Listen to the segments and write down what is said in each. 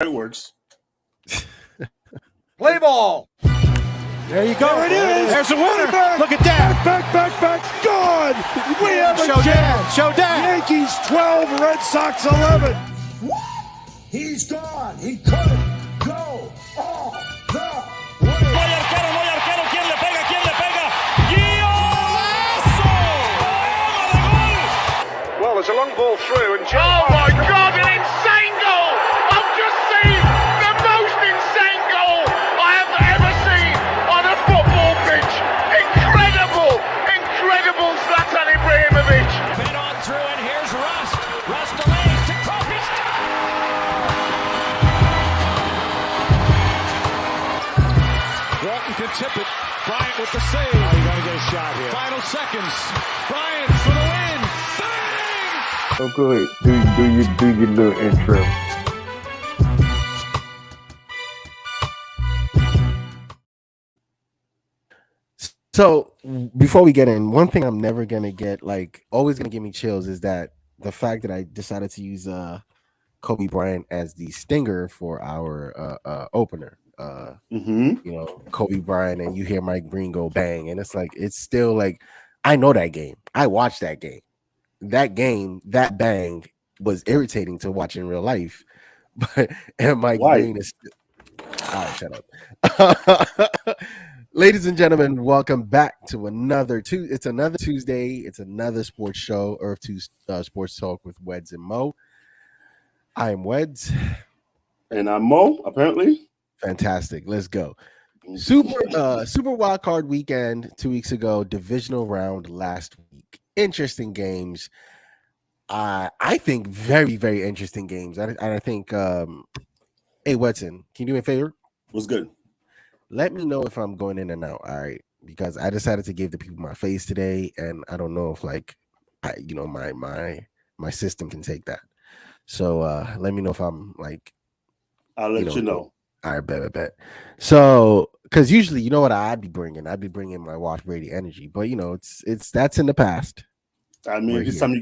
It works. Play ball. There you go. There it is. There's a winner. Back. Look at that. Back. Gone. We have a chance. Showdown. Yankees 12, Red Sox 11. He's gone. He couldn't go all the way. Muy arquero. ¿Quién le pega? ¡Golazo! Well, there's a long ball through and Oh my God, an insane goal! I've just seen the most insane goal I have ever seen on a football pitch. Incredible Zlatan Ibrahimovic. Fed on through and here's Rust. Rust delays to Kofi. Walton can tip it. Bryant with the save. Oh, you gotta get a shot here. Final seconds. Bryant for the win. Bang! Oh, go ahead. Do your little intro. So before we get in, one thing I'm never gonna get, like, always gonna give me chills, is that the fact that I decided to use Kobe Bryant as the stinger for our opener. You know, Kobe Bryant, and you hear Mike Green go bang, and it's like, it's still like, I know that game. I watched that game. That bang was irritating to watch in real life. But and Mike Green is all right, shut up. Ladies and gentlemen, welcome back to another Tuesday. It's another Tuesday. It's another sports show, Earth2 Sports Talk with Weds and Mo. I am Weds. And I'm Mo, apparently. Fantastic. Let's go. Super wild card weekend 2 weeks ago. Divisional round last week. Interesting games. I think very, very interesting games. I think, hey, Wedson, can you do me a favor? What's good? Let me know if I'm going in and out. All right, because I decided to give the people my face today, and I don't know if, like, my system can take that. So let me know if I'm like. I'll let you know. All right, bet. So, because usually, you know what I'd be bringing? I'd be bringing my Watch Brady energy, but it's that's in the past. I mean, it's time you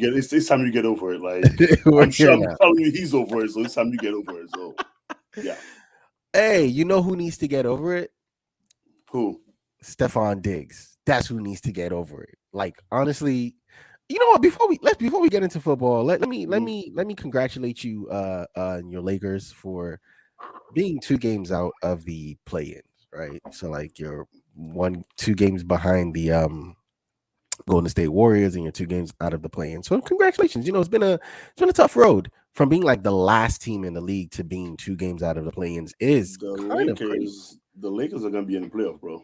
get over it. Like, I'm telling you, he's over it. So it's time you get over it. So, yeah. Hey, you know who needs to get over it? Who? Stephon Diggs. That's who needs to get over it. Like, honestly, you know what? Before we get into football, let me congratulate you, and your Lakers for being 2 games out of the play-in, right? So, like, you're 2 games behind the Golden State Warriors, and you're 2 games out of the play-in. So, congratulations. You know, it's been a tough road from being like the last team in the league to being 2 games out of the play-ins. The Lakers are gonna be in the playoff, bro.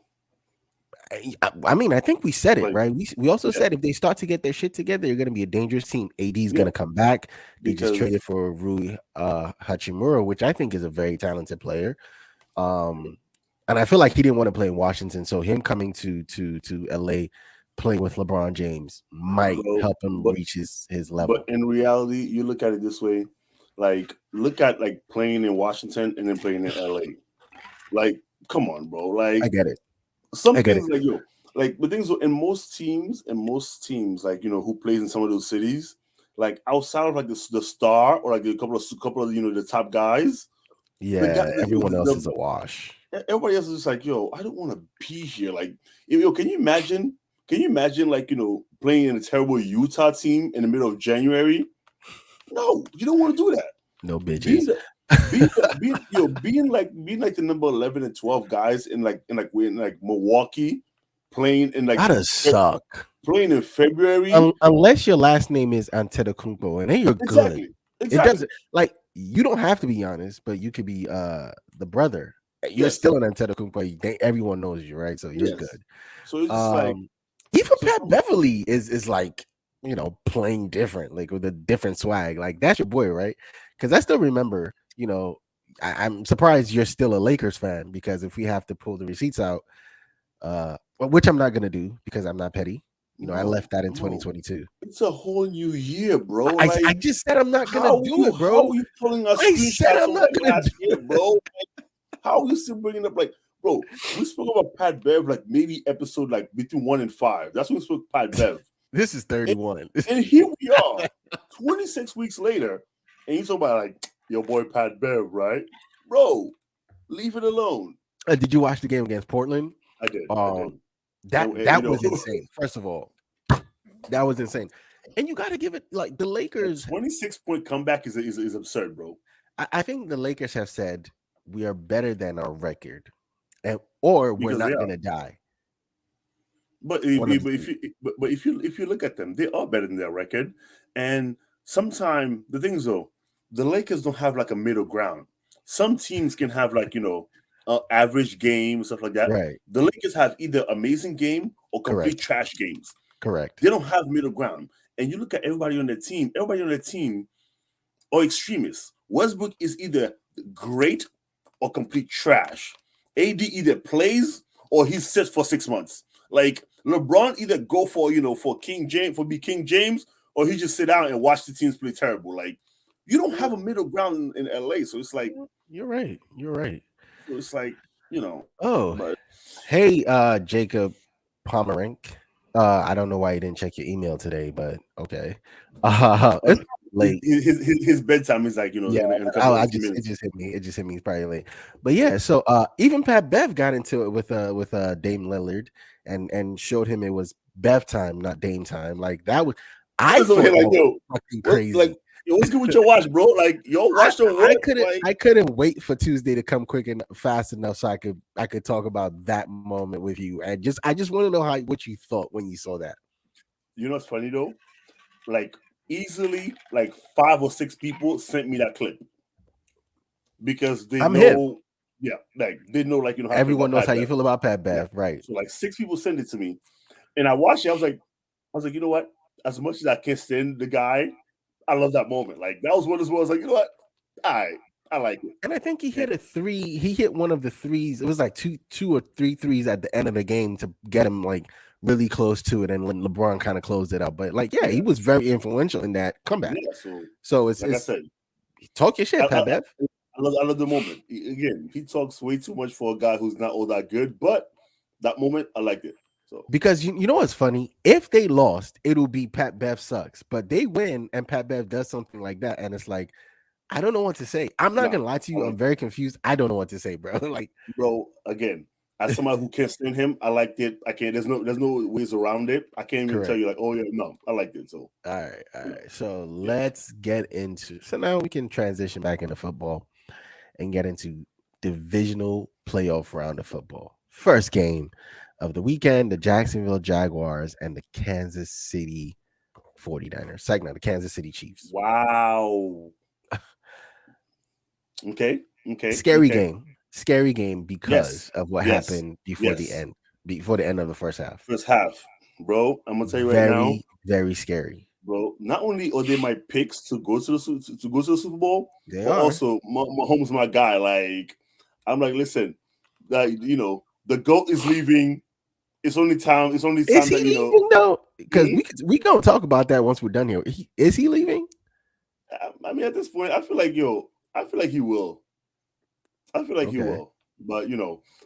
I mean, I think we said it, right? We also said if they start to get their shit together, you're going to be a dangerous team. AD is going to come back. They just traded for Rui Hachimura, which I think is a very talented player. And I feel like he didn't want to play in Washington, so him coming to LA, playing with LeBron James, might help him reach his level. But in reality, you look at it this way: like, look at like playing in Washington and then playing in LA. Like, come on, bro. Like, I get it. Some things like the things in most teams, like, you know, who plays in some of those cities, like outside of like the star or like a couple of you know, the top guys. Yeah, everyone else is a wash. Everybody else is just like, yo, I don't want to be here. Like, yo, can you imagine like, you know, playing in a terrible Utah team in the middle of January? No, you don't want to do that. No bitches. Being like the number 11 and 12 guys in Milwaukee, playing in like that'd suck. Playing in February, unless your last name is Antetokounmpo, and then you're good. Exactly. It doesn't, like, you don't have to be honest, but you could be the brother. You're still an Antetokounmpo. Everyone knows you, right? So you're good. So it's just like even Pat Beverly is like, you know, playing different, like with a different swag. Like, that's your boy, right? Because I still remember. You know, I'm surprised you're still a Lakers fan, because if we have to pull the receipts out, which I'm not gonna do because I'm not petty. You know, I left that in 2022. It's a whole new year, bro. I just said I'm not gonna do it, bro. How are you pulling us? I said I'm not gonna do it, bro. How are you still bringing up, like, bro? We spoke about Pat Bev like maybe episode like between 1 and 5. That's when we spoke Pat Bev. This is 31, and here we are, 26 weeks later, and you talk about like, your boy Pat Bev, right? Bro, leave it alone. Did you watch the game against Portland? I did. I did. That was insane. First of all, that was insane. And you got to give it like the Lakers. 26-point comeback is absurd, bro. I think the Lakers have said we are better than our record, or we're not going to die. But if you look at them, they are better than their record. And sometimes the thing is though, the Lakers don't have like a middle ground. Some teams can have like average game stuff like that. Right. The Lakers have either amazing game or complete trash games. Correct. They don't have middle ground. And you look at everybody on the team. Everybody on the team are extremists. Westbrook is either great or complete trash. AD either plays or he's set for 6 months. Like LeBron either go for King James, or he just sit down and watch the teams play terrible. Like you don't have a middle ground in LA, so it's like you're right. So it's like hey, Jacob Pomerink. I don't know why you didn't check your email today, but okay. It's late. His bedtime is like it just hit me. It just hit me. It's probably late, but yeah. So even Pat Bev got into it with Dame Lillard and showed him it was Bev time, not Dame time. Like that was fucking crazy. Like what's good with your watch, bro? Like your watch don't work. I couldn't wait for Tuesday to come quick and fast enough so I could talk about that moment with you. And I just want to know what you thought when you saw that. You know what's funny though? Like easily like 5 or 6 people sent me that clip because they know. Yeah, like they know, like how everyone knows how you feel about Pat Bev, right? So like 6 people sent it to me, and I watched it. I was like, you know what? As much as I can't stand the guy, I love that moment. Like that was one as well. I was like, you know what? I like it. And I think he hit a 3. He hit one of the threes. It was like two or three threes at the end of the game to get him like really close to it, and when LeBron kind of closed it up. But like, he was very influential in that comeback. Yeah, so it's like I said, talk your shit, Pat Bev. I love the moment. Again, he talks way too much for a guy who's not all that good, but that moment, I liked it. So because you know what's funny? If they lost, it'll be Pat Bev sucks. But they win and Pat Bev does something like that, and it's like, I don't know what to say. I'm not gonna lie to you. I'm very confused. I don't know what to say, bro. Like, bro, again, as somebody who can't stand him, I liked it. I can't. There's no ways around it. I can't even tell you like, oh yeah, no, I liked it. So all right. So let's get into. So now we can transition back into football and get into divisional playoff round of football. First game of the weekend: the Jacksonville Jaguars and the Kansas City 49ers. Second, the Kansas City Chiefs. Wow. Okay. Scary game because of what happened before the end of the first half. First half, bro. I'm gonna tell you right now, very scary, bro. Not only are they my picks to go to the Super Bowl, but also Mahomes, my guy. Like, I'm like, listen, the GOAT is leaving. It's only time. Is he leaving though? Because we gonna talk about that once we're done here. Is he leaving? I mean, at this point, I feel like he will. I feel like he will.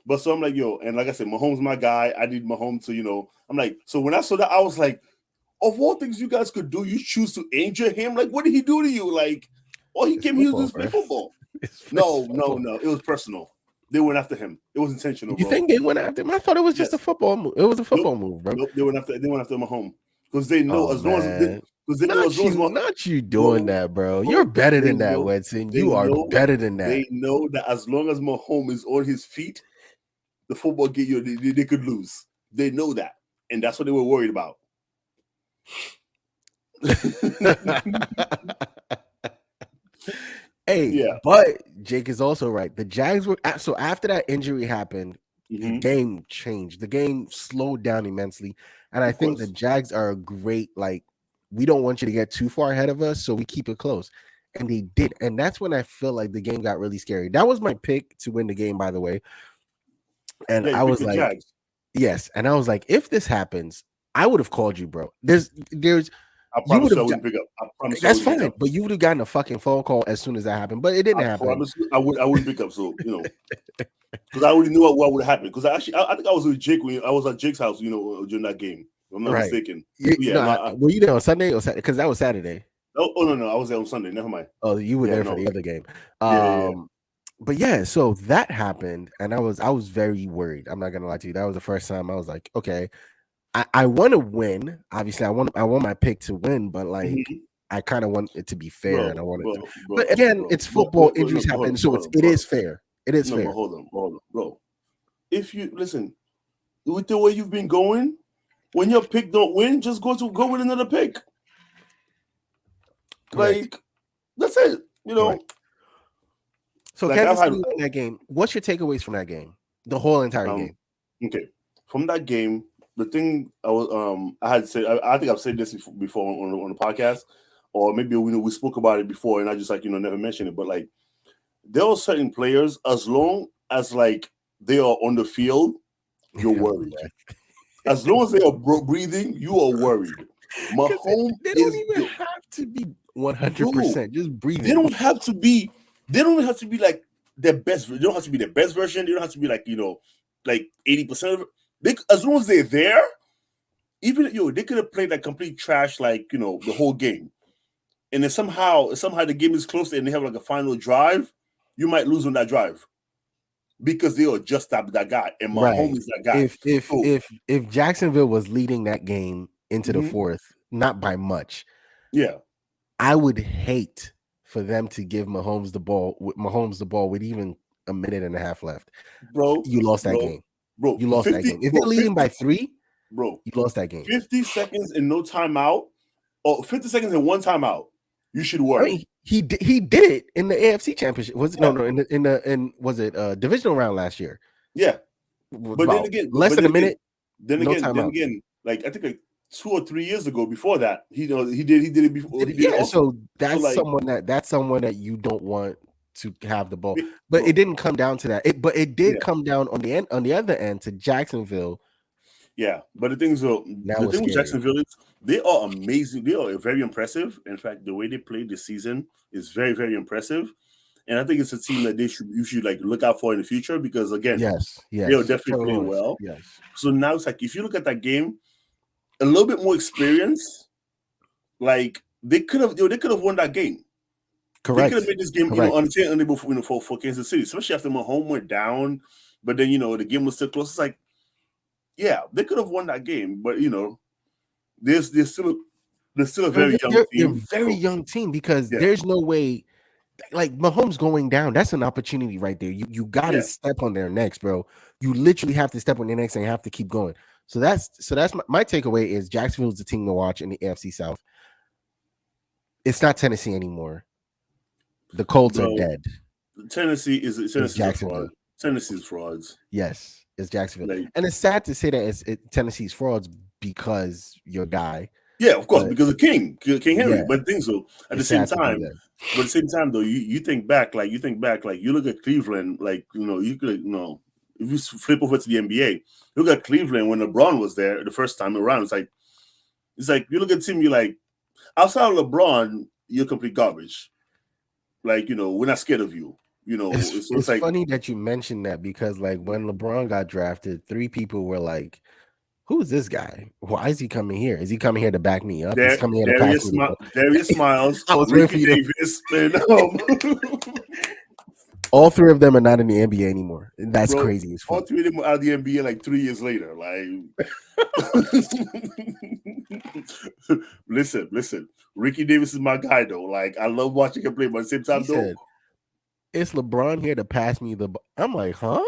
But so I'm like, and like I said, Mahomes my guy. I need Mahomes to, I'm like, so when I saw that, I was like, of all things you guys could do, you choose to injure him? Like, what did he do to you? Like, he came here to play football. No, it was personal. They went after him. It was intentional. You think they went after him? I thought it was just a football move. It was a football move, bro. Nope, they went after Mahomes because they know as long as not you doing that, bro. You're better than that, Wedson. You are better than that. They know that as long as Mahomes is on his feet, the football game they could lose. They know that, and that's what they were worried about. But Jake is also right. The Jags were so after that injury happened, the game changed. The game slowed down immensely, and I think the Jags are a great we don't want you to get too far ahead of us, so we keep it close. And they did. And that's when I feel like the game got really scary. That was my pick to win the game, by the way. And I was like, Jags. Yes. And I was like, if this happens, I would have called you, bro. There's I promise I wouldn't pick up. I promise that's fine, but you would have gotten a fucking phone call as soon as that happened. But it didn't happen. I wouldn't pick up. So because I already knew what would happen. Because I think I was with Jake when I was at Jake's house, during that game. If I'm not mistaken. Were you there on Sunday or Saturday? Because that was Saturday. No, I was there on Sunday. Never mind. Oh, you were Yeah, there for no. the other game. Yeah. But yeah, so that happened, and I was very worried. I'm not gonna lie to you. That was the first time I was like, okay, I want to win. Obviously, I want my pick to win, but like Mhm. I kind of want it to be fair, and I want it to. Bro, But again, bro, it's bro, football. bro, Injuries no, hold happen, on, so hold on, it hold is fair. It is on. No, fair. but hold on, bro. If you listen, with the way you've been going, when your pick don't win, just go with another pick. Correct. Like that's it. You know. Correct. So Like Kansas I've had City won that game. What's your takeaways from that game? The whole entire game. Okay, from that game, the thing I had said, I think I've said this before on the podcast, or maybe we spoke about it before, and I just never mentioned it. But like, there are certain players, as long as like they are on the field, you're worried. As long as they are breathing, you are worried. Mahomes They don't even have to be 100%. Just breathing. They don't have to be. They don't have to be like their best. They don't have to be their best version. They don't have to be like like 80% of it. As long as they're there, even they could have played like complete trash, like the whole game, and then somehow the game is close and they have like a final drive. You might lose on that drive because they are just that guy, and Mahomes is that guy. If Jacksonville was leading that game into the fourth, not by much, yeah, I would hate for them to give Mahomes the ball with even a minute and a half left. Bro, you lost that game. Bro, you lost that game. If they're leading by 3, bro, you lost that game. 50 seconds and no timeout, or 50 seconds and one timeout. You should worry. I mean, he did it in the AFC Championship. Was it was it divisional round last year? Yeah, but then again, less than a minute. Then again, like I think like 2 or 3 years ago, before that, he did it before. So that's someone that you don't want to have the ball. But it didn't come down to that. It did come down on the other end to Jacksonville. Yeah, but the thing with Jacksonville is they are amazing. They are very impressive. In fact, the way they played this season is very, very impressive. And I think it's a team that you should like look out for in the future because again, they are definitely playing well. Yes. So now it's like if you look at that game, a little bit more experience, like they could have won that game. Correct. They could have made this game untenable for Kansas City, especially after Mahomes went down. But then the game was still close. It's like, yeah, they could have won that game, but they're still a very young team. They're a very young team because there's no way. Like Mahomes going down, that's an opportunity right there. You got to step on their necks, bro. You literally have to step on their necks and have to keep going. So that's my takeaway is Jacksonville's the team to watch in the AFC South. It's not Tennessee anymore. The Colts are dead. Tennessee is Jacksonville. Tennessee's frauds. Yes, it's Jacksonville, and it's sad to say that Tennessee's frauds because your guy. Yeah, of course, because of King Henry. But things so at the same time, though, you think back, you look at Cleveland, you could if you flip over to the NBA, look at Cleveland when LeBron was there the first time around. It's like you look at him, you're like, outside of LeBron, you're complete garbage. Like we're not scared of you. It's like, funny that you mentioned that because like when LeBron got drafted, 3 people were like, who is this guy? Why is he coming here? Is he coming here to back me up? He's coming here to pass me up. Darius Miles, I was Ricky Davis, all 3 of them are not in the NBA anymore. That's crazy. As all 3 of them are out of the NBA like 3 years later. Like, listen. Ricky Davis is my guy though. Like, I love watching him play, but at the same time, it's LeBron here to pass me the. I'm like, huh,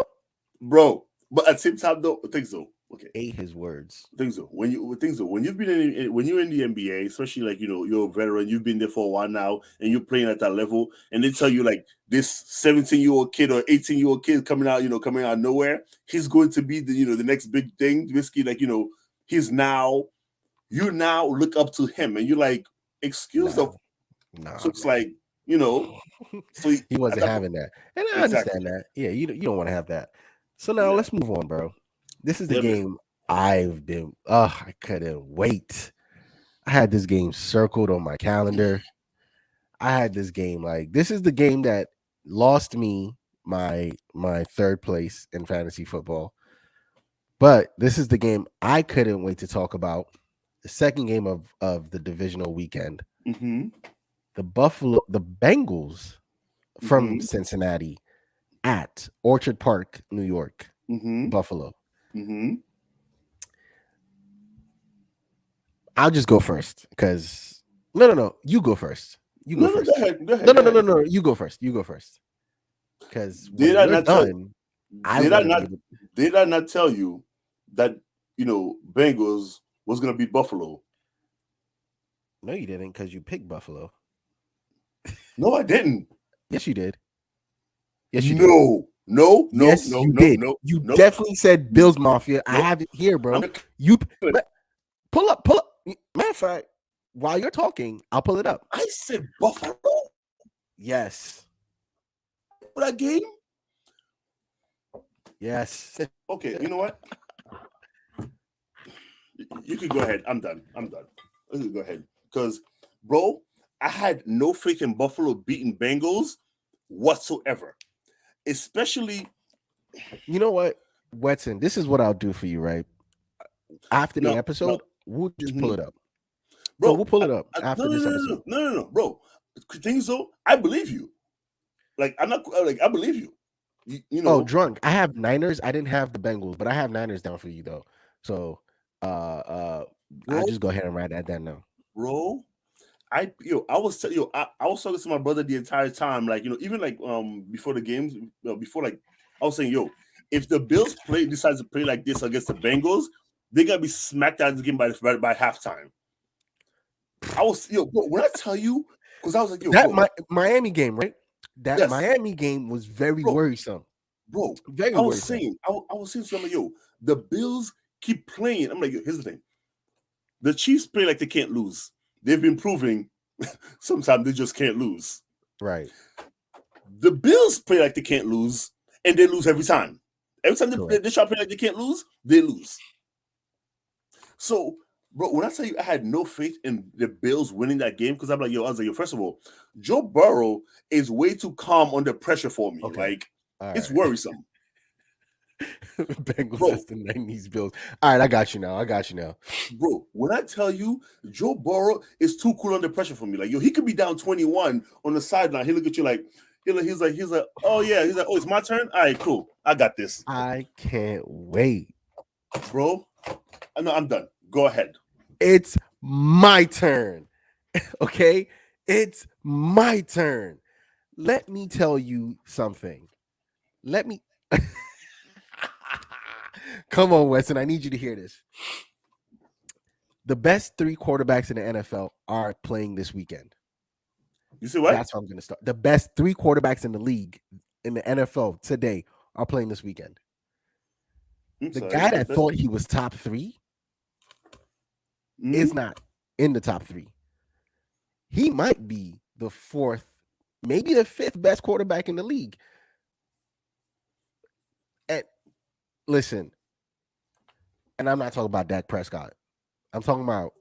bro? But at the same time, though, I think so. Okay, ate his words. When you've been when you're in the NBA, especially like you're a veteran, you've been there for a while now, and you're playing at that level, and they tell you like this 17-year-old kid or 18-year-old kid coming out of nowhere, he's going to be the next big thing. Basically, like he's now you now look up to him, and you're like, excuse me. So it's like so he wasn't having that, and I understand that. Yeah, you don't want to have that. So now let's move on, bro. This is the game I've been. I couldn't wait. I had this game circled on my calendar. I had this game this is the game that lost me my 3rd place in fantasy football. But this is the game I couldn't wait to talk about. The second game of the divisional weekend. Mm-hmm. the Bengals from Cincinnati at Orchard Park, New York, Buffalo. I'll just go first because no. You go first. You go first. Go ahead. No. You go first. Because did I not tell you that Bengals was gonna beat Buffalo? No, you didn't, because you picked Buffalo. No, I didn't. Yes, you did. No, you did. You definitely said Bills Mafia. I have it here, bro. Pull up. Matter of fact, while you're talking, I'll pull it up. I said Buffalo. Yes. For that game? Yes. Okay, you know what? You can go ahead. I'm done. You can go ahead. Because, bro, I had no faith in Buffalo beating Bengals whatsoever. Especially. You know what, Wetson? This is what I'll do for you, right? After the episode, we'll just pull it up. Bro, we'll pull it up after this episode. No, bro. Things though, I believe you. Like, I'm not like, I believe you. You know. Oh, drunk. I have Niners. I didn't have the Bengals, but I have Niners down for you though. So I'll just go ahead and write that down now. Bro, I was talking to my brother the entire time, like, even like before the games, before, like, I was saying, if the Bills decides to play like this against the Bengals, they're gonna be smacked out of the game by halftime. I was bro, when I tell you, because I was like, Miami game, right? That Miami game was very worrisome. Bro, very I was worrisome. saying, I was saying something, the Bills keep playing. I'm like, here's the thing. The Chiefs play like they can't lose. They've been proving sometimes they just can't lose. Right. The Bills play like they can't lose, and they lose every time. Every time they try to play like they can't lose, they lose. So, bro, when I tell you I had no faith in the Bills winning that game, because I'm like, I was like, first of all, Joe Burrow is way too calm under pressure for me. Okay. Like, it's right. worrisome. Bengals has to name these Bills. All right, I got you now. Bro, when I tell you Joe Burrow is too cool under pressure for me, like, he could be down 21 on the sideline. He look at you like, he's like, oh yeah, he's like, oh, it's my turn. All right, cool, I got this. I can't wait, bro. I'm done. Go ahead. It's my turn. Okay, it's my turn. Let me tell you something. Come on, Weston. I need you to hear this. The best 3 quarterbacks in the NFL are playing this weekend. You see what? That's how I'm going to start. The best 3 quarterbacks in the league, in the NFL today, are playing this weekend. The guy that thought he was top 3 is not in the top 3. He might be the 4th, maybe the 5th best quarterback in the league. And listen, and I'm not talking about Dak Prescott. I'm talking about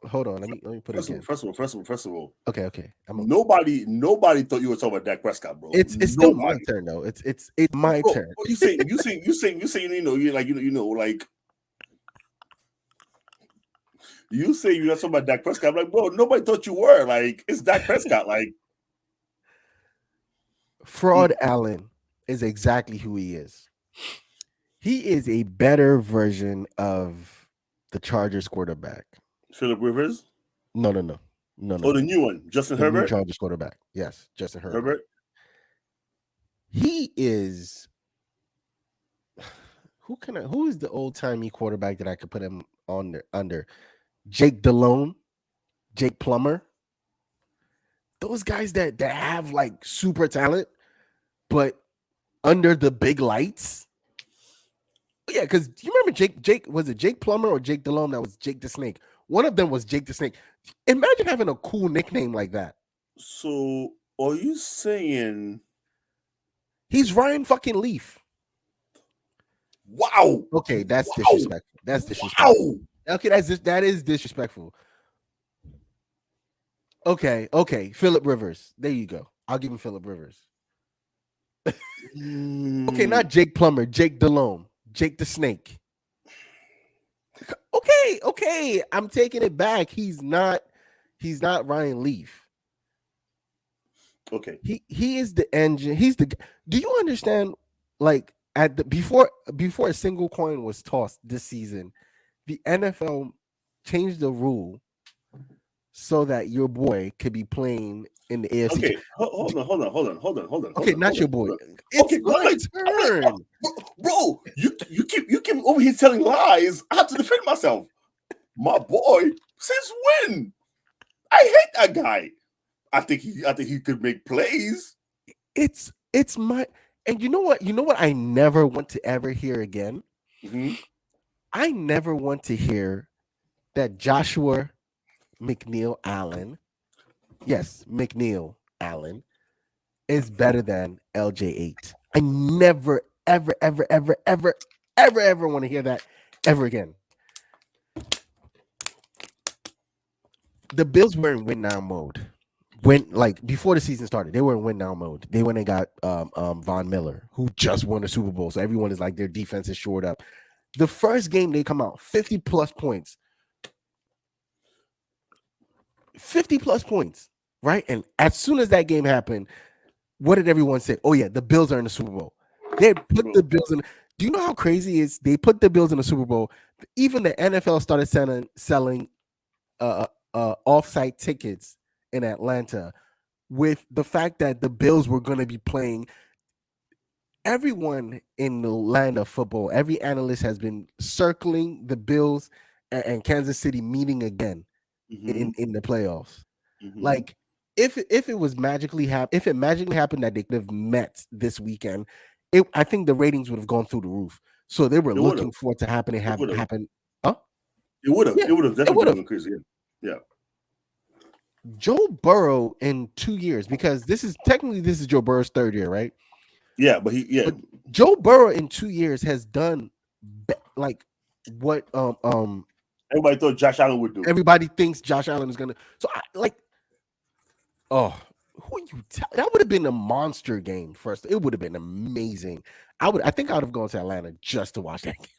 hold on, let me put it again. First of all. Okay. Nobody thought you were talking about Dak Prescott, bro. It's still my turn though. It's my turn. You saying like you say you're not talking about Dak Prescott. I'm like, bro, nobody thought you were. Like, it's Dak Prescott. Like, Fraud Allen is exactly who he is. He is a better version of the Chargers quarterback. Philip Rivers? No. Oh, the new one, Justin Herbert? New Chargers quarterback. Yes, Justin Herbert. He is. Who is the old timey quarterback that I could put him under? Jake Delhomme, Jake Plummer. Those guys that have like super talent, but under the big lights. Yeah, because you remember Jake, was it Jake Plummer or Jake Delhomme? That was Jake the Snake. One of them was Jake the Snake. Imagine having a cool nickname like that. So, are you saying he's Ryan fucking Leaf? Wow. Okay, that's disrespectful. That's disrespectful. Wow. Okay, that is disrespectful. Okay. Philip Rivers. There you go. I'll give him Philip Rivers. Okay, not Jake Plummer, Jake Delhomme, Jake the Snake. Okay. I'm taking it back. He's not Ryan Leaf. Okay. He is the engine. He's the. Do you understand? Like at the before a single coin was tossed this season, the NFL changed the rule so that your boy could be playing in the AFC. Okay, hold on. Okay, not your boy. Okay, It's but my turn. bro, you keep over here telling lies. I have to defend myself. My boy, since when? I hate that guy. I think he could make plays. It's my, and you know what I never want to ever hear again. Mm-hmm. I never want to hear that Joshua McNeil Allen, yes, McNeil Allen, is better than LJ8. I never, ever want to hear that ever again. The Bills were in win now mode. Before the season started, they were in win now mode. They went and got Von Miller, who just won the Super Bowl. So everyone is like, their defense is shored up. The first game they come out 50 plus points, right? And as soon as that game happened, what did everyone say? Oh yeah, the Bills are in the Super Bowl. They put the Bills in. Do you know how crazy it is? They put the Bills in the Super Bowl. Even the NFL started selling off-site tickets in Atlanta with the fact that the Bills were going to be playing. Everyone in the land of football, every analyst has been circling the Bills and Kansas City meeting again in the playoffs. Mm-hmm. Like if it was magically if it magically happened that they could have met this weekend, I think the ratings would have gone through the roof. So they were looking forward to happen. Huh? It would have. Yeah, it would have definitely been crazy. Yeah. Joe Burrow in 2 years, because this is Joe Burrow's third year, right? Yeah, but Joe Burrow in 2 years has done like what everybody thought Josh Allen would do. Everybody thinks Josh Allen is gonna. So who are you? That would have been a monster game. First, it would have been amazing. I think I would have gone to Atlanta just to watch that game.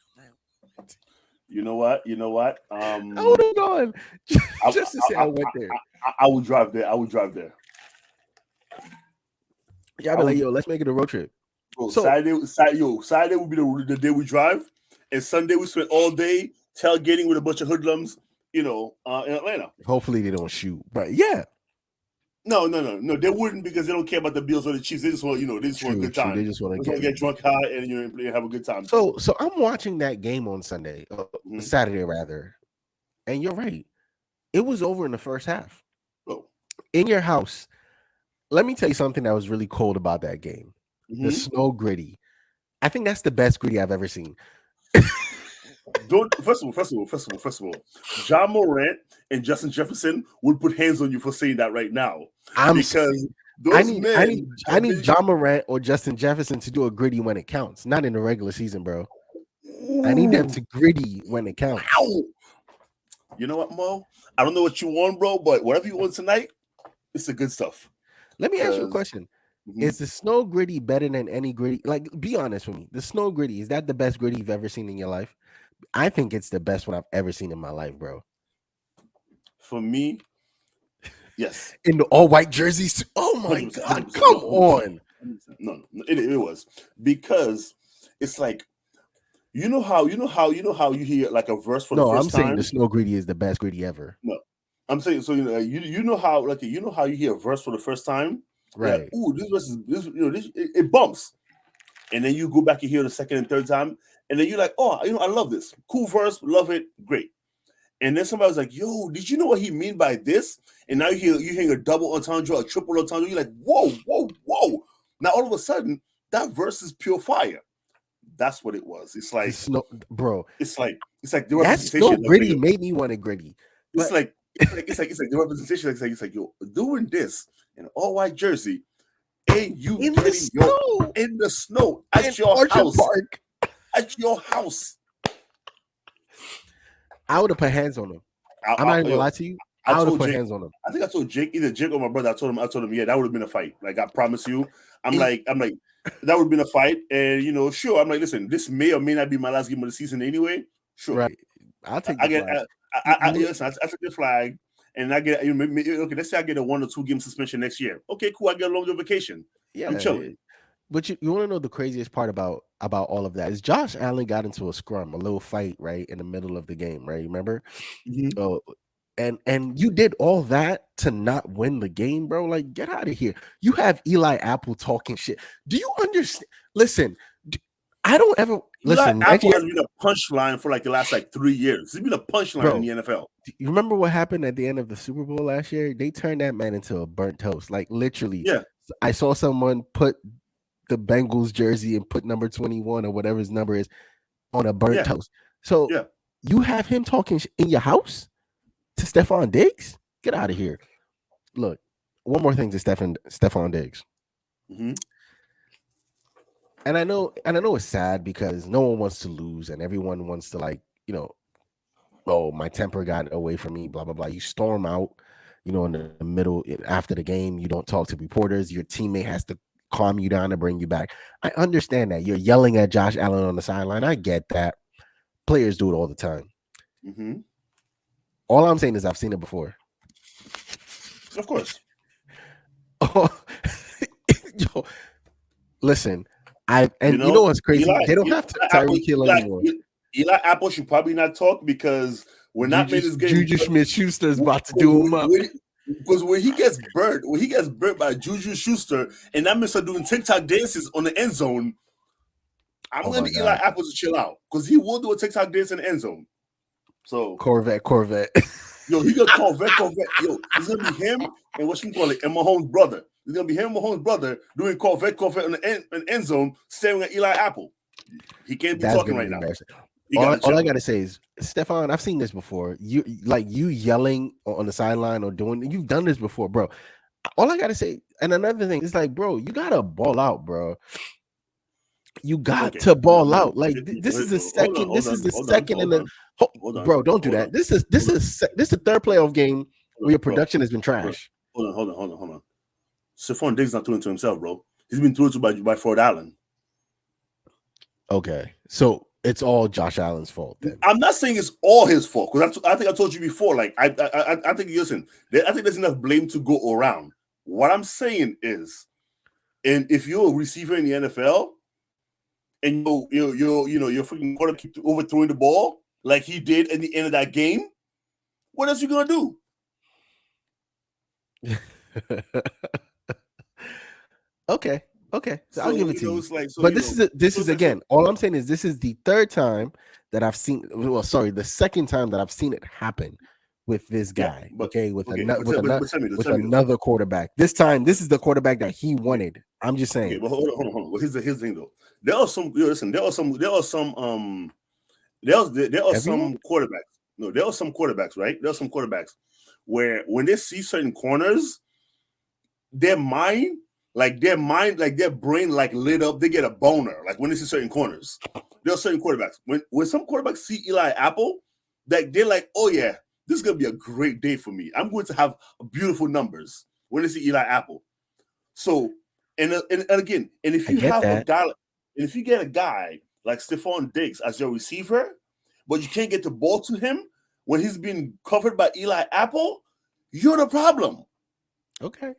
You know what? I would have gone just to say I went there. I would drive there. Yeah, I'd be like, yo, let's make it a road trip. Bro, Saturday would be the day we drive, and Sunday we spend all day tailgating with a bunch of hoodlums, in Atlanta. Hopefully they don't shoot, but yeah. No, they wouldn't, because they don't care about the Bills or the Chiefs. They just want, a good time. They just want to get drunk high and have a good time. So I'm watching that game on Sunday, Saturday rather, and you're right. It was over in the first half. Oh. In your house. Let me tell you something that was really cold about that game. Mm-hmm. The snow gritty. I think that's the best gritty I've ever seen. First of all, John Morant and Justin Jefferson would put hands on you for saying that right now. I need John Morant or Justin Jefferson to do a gritty when it counts, not in the regular season, bro. Ooh. I need them to gritty when it counts. Ow. You know what, Mo? I don't know what you want, bro, but whatever you want tonight, it's the good stuff. Let me ask you a question. Mm-hmm. Is the snow gritty better than any gritty? Like, be honest with me. The snow gritty, is that the best gritty you've ever seen in your life? I think it's the best one I've ever seen in my life, bro. For me, yes. In the all-white jerseys. Oh, my God. Come on. No, it was. Because it's like, you know how you hear like a verse for the first time? I'm saying the snow gritty is the best gritty ever. No. I'm saying, so you know how you hear a verse for the first time, right? Like, ooh, this verse is it bumps, and then you go back and hear the second and third time, and then you're like, oh, I love this, cool verse, love it, great. And then somebody was like, yo, did you know what he mean by this? And now you're hearing a double entendre, a triple entendre. You're like, whoa! Now all of a sudden, that verse is pure fire. That's what it was. It's like, bro. It's like the that snow gritty made me want to gritty. It's like the representation. It's like yo, doing this in an all-white jersey, and you in getting the snow at your house. Park. At your house. I would have put hands on him. I'm not even gonna lie to you. I would have put hands on him. I think I told Either Jake or my brother. I told him, yeah, that would have been a fight. Like, I promise you. I'm like, that would have been a fight. And sure. I'm like, listen, this may or may not be my last game of the season anyway. Sure. Right. I'll take I took the flag, and I get okay, let's say I get a 1 or 2 game suspension next year. Okay, cool. I get a longer vacation. Yeah, I'm chilling. But you want to know the craziest part about all of that is Josh Allen got into a scrum, a little fight, right, in the middle of the game, right? Remember? Mm-hmm. Oh, and you did all that to not win the game, bro. Like, get out of here. You have Eli Apple talking shit. Do you understand? Listen, I don't ever listen. Apple has been a punchline for like the last 3 years. He's been a punchline in the NFL. You remember what happened at the end of the Super Bowl last year? They turned that man into a burnt toast. Like, literally. Yeah. I saw someone put the Bengals jersey and put number 21 or whatever his number is on a burnt toast. So you have him talking in your house to Stephon Diggs? Get out of here. Look, one more thing to Stephon Diggs. Mm-hmm. And I know it's sad because no one wants to lose and everyone wants to oh, my temper got away from me, blah, blah, blah. You storm out, in the middle after the game. You don't talk to reporters. Your teammate has to calm you down and bring you back. I understand that. You're yelling at Josh Allen on the sideline. I get that. Players do it all the time. Mm-hmm. All I'm saying is I've seen it before. Of course. Yo, listen, you know what's crazy? They don't have to Tyreek Hill anymore. Eli Apple should probably not talk because we're not made this game. Juju Smith-Schuster is about to do him up. Because when he gets burnt by Juju Schuster, and that man start doing TikTok dances on the end zone, I'm going to Eli Apple to chill out because he will do a TikTok dance in the end zone. So Corvette. Yo, he gonna Corvette. Yo, it's gonna be him and what you call it, and Mahomes' brother. It's gonna be him and Mahomes' brother doing Corvette in the end zone, staring at Eli Apple. He can't be talking right now. All I gotta say is, Stephon, I've seen this before. You yelling on the sideline or you've done this before, bro. All I gotta say, and another thing is bro, you gotta ball out, bro. You got to ball out. Like this is the second. This is the second in the. Bro, don't do that. This is the third playoff game where your production has been trash. Hold on. Stephon Diggs not throwing to himself, bro. He's been thrown to by Ford Allen. Okay, so it's all Josh Allen's fault then. I'm not saying it's all his fault because I think I told you before. Like I think listen, I think there's enough blame to go around. What I'm saying is, and if you're a receiver in the NFL. And you're freaking going to keep overthrowing the ball like he did at the end of that game. What else you gonna do? Okay. So I'll give it to you. But this is again. All I'm saying is this is the third time that I've seen. Well, sorry, the second time that I've seen it happen with this guy. With another quarterback. This time, this is the quarterback that he wanted. I'm just saying. Okay, but hold on. Well, here's the thing though. There are some quarterbacks. No, there are some quarterbacks, right? There are some quarterbacks where when they see certain corners, their brain lit up, they get a boner. Like when they see certain corners. There are certain quarterbacks. When some quarterbacks see Eli Apple, they're like, oh yeah, this is gonna be a great day for me. I'm going to have beautiful numbers when they see Eli Apple. So and again, and if you have a guy, and if you get a guy like Stephon Diggs as your receiver, but you can't get the ball to him when he's being covered by Eli Apple, you're the problem. Okay.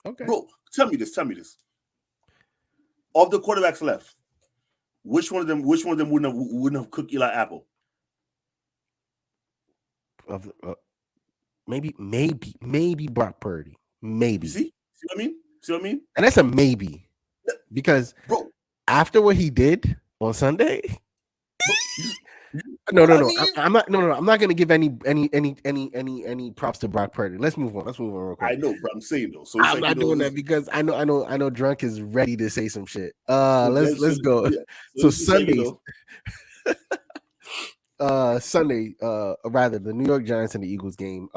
Bro, tell me this. Of the quarterbacks left, which one of them wouldn't have cooked Eli Apple? Maybe Brock Purdy. Maybe. See what I mean? And that's a maybe. Because bro, after what he did on Sunday, no. I'm not going to give any props to Brock Purdy. Let's move on real quick. I know, but I'm saying though. So I'm not doing that because I know Drunk is ready to say some shit. Let's go. Yeah. So Sunday, rather the New York Giants and the Eagles game.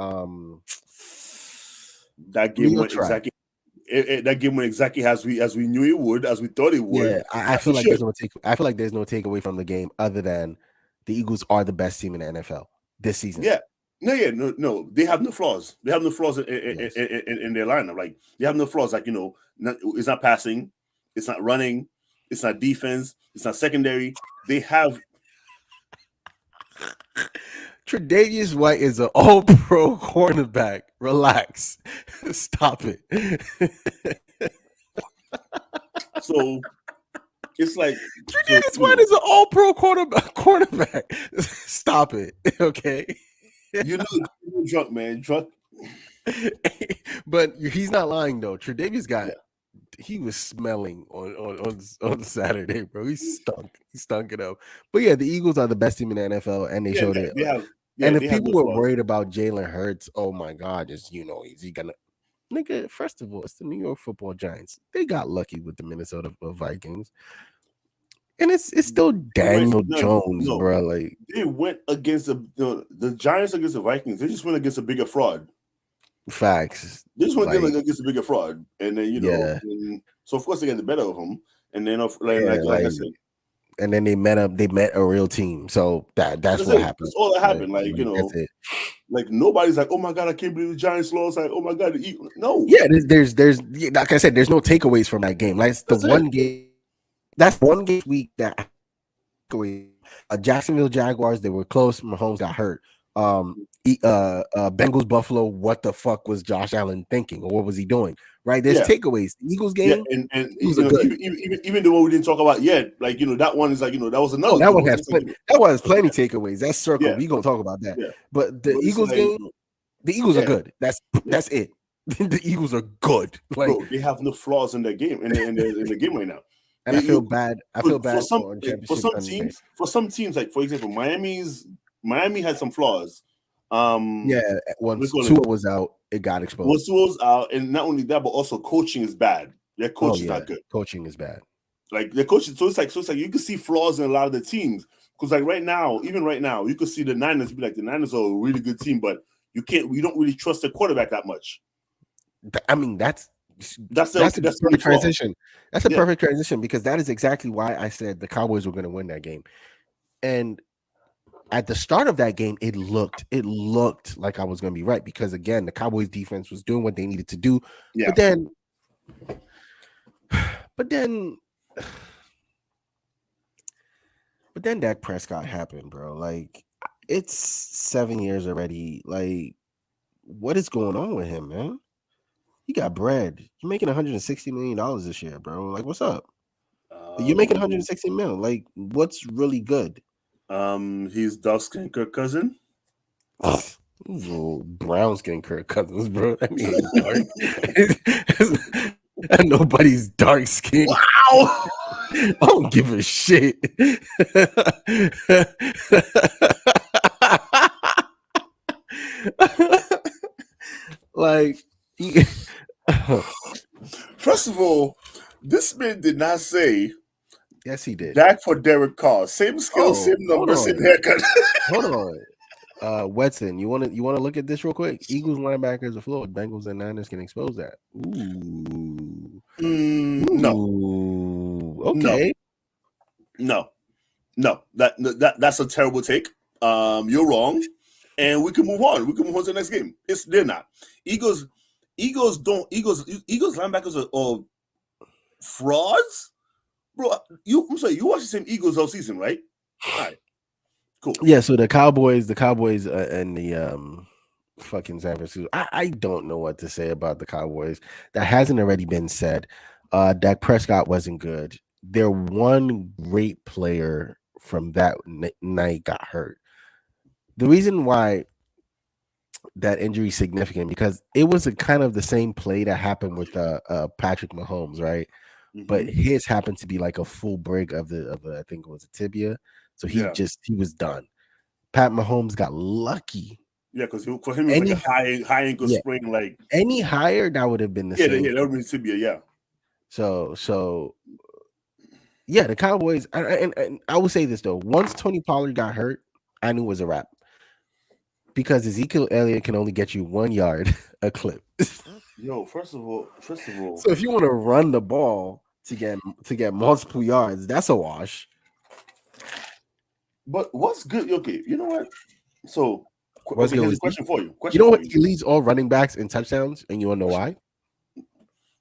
That game went exactly. That game went exactly as we knew it would, as we thought it would. Yeah, I feel like there's no takeaway from the game other than the Eagles are the best team in the NFL this season. Yeah. No. They have no flaws. They have no flaws in their lineup. Like they have no flaws. Like it's not passing, it's not running, it's not defense, it's not secondary. They have. Tre'Davious White is an all-pro cornerback. Relax. Stop it. So it's like Tre'Davious White is an all-pro cornerback. Stop it. Okay. You know, drunk man, drunk. But he's not lying though. Tre'Davious he was smelling on Saturday, bro. He stunk it up. But yeah, the Eagles are the best team in the NFL, and they showed it. And if people were worried about Jalen Hurts, oh my God, is he gonna nigga? First of all, it's the New York Football Giants. They got lucky with the Minnesota Vikings, and it's still Daniel Jones, bro. Like they went against the Giants against the Vikings. They just went against a bigger fraud. Facts. They just went against a bigger fraud, and then so of course they got the better of them, and then like I said. And then they met a real team. So that's what happened. That's all that happened. Like nobody's like, oh my God, I can't believe the Giants lost. Like, oh my God, no. Yeah, there's like I said, there's no takeaways from that game. Like that's one game. That's one game week that Jacksonville Jaguars, they were close. Mahomes got hurt. Bengals Buffalo, what the fuck was Josh Allen thinking, or what was he doing? Right, there's takeaways. The Eagles game, and even the one we didn't talk about yet, like that one is like that was another. That one has plenty takeaways. That's circle. We gonna talk about that. Yeah. But the Eagles game, the Eagles are good. That's it. The Eagles are good. Like bro, they have no flaws in that game in the game right now. And I feel bad. For some teams, like for example, Miami had some flaws. Once Tua was out, it got exposed. Once Tua was out, and not only that, but also coaching is bad. Their coach is not good. Coaching is bad. Like their coaching, so it's like you can see flaws in a lot of the teams. Because like even right now, you could see the Niners be like the Niners are a really good team, but we don't really trust the quarterback that much. I mean, that's the perfect transition. That's a perfect transition because that is exactly why I said the Cowboys were going to win that game. And at the start of that game, it looked like I was going to be right because again, the Cowboys defense was doing what they needed to do. Yeah. But then Dak Prescott happened, bro. Like it's 7 years already. Like what is going on with him, man? He got bread. You're making $160 million this year, bro. Like what's up? You're making $160 million. Like what's really good? He's dark skin Kirk Cousins. Brown skin Kirk Cousins, bro. I mean, dark. Nobody's dark skin. Wow. I don't give a shit. Like, first of all, this man did not say. Yes, he did. Dak for Derek Carr. Same skills, same numbers, same haircut. Hold on. Wedson, you want to look at this real quick? Eagles linebackers are flawed. Bengals and Niners can expose that. Ooh. No. Okay. No. That's a terrible take. You're wrong. And we can move on. We can move on to the next game. They're not. Eagles linebackers are frauds? Bro, you watch the same Eagles all season, right? All right, cool. Yeah, so the Cowboys, and the fucking San Francisco. I don't know what to say about the Cowboys. That hasn't already been said. Dak Prescott wasn't good. Their one great player from that night got hurt. The reason why that injury is significant because it was a kind of the same play that happened with Patrick Mahomes, right? But his happened to be like a full break of I think it was a tibia. So he was done. Pat Mahomes got lucky. Yeah, because for him it was like a high ankle sprain. Like any higher, that would have been the same. Yeah, that would have been tibia, yeah. So yeah, the Cowboys, and I will say this though. Once Tony Pollard got hurt, I knew it was a wrap. Because Ezekiel Elliott can only get you 1 yard a clip. Yo, first of all. So if you want to run the ball to get multiple yards, that's a wash. But what's good? Okay, you know what? So here's a question for you. You know what? He leads all running backs in touchdowns, and you want to know why?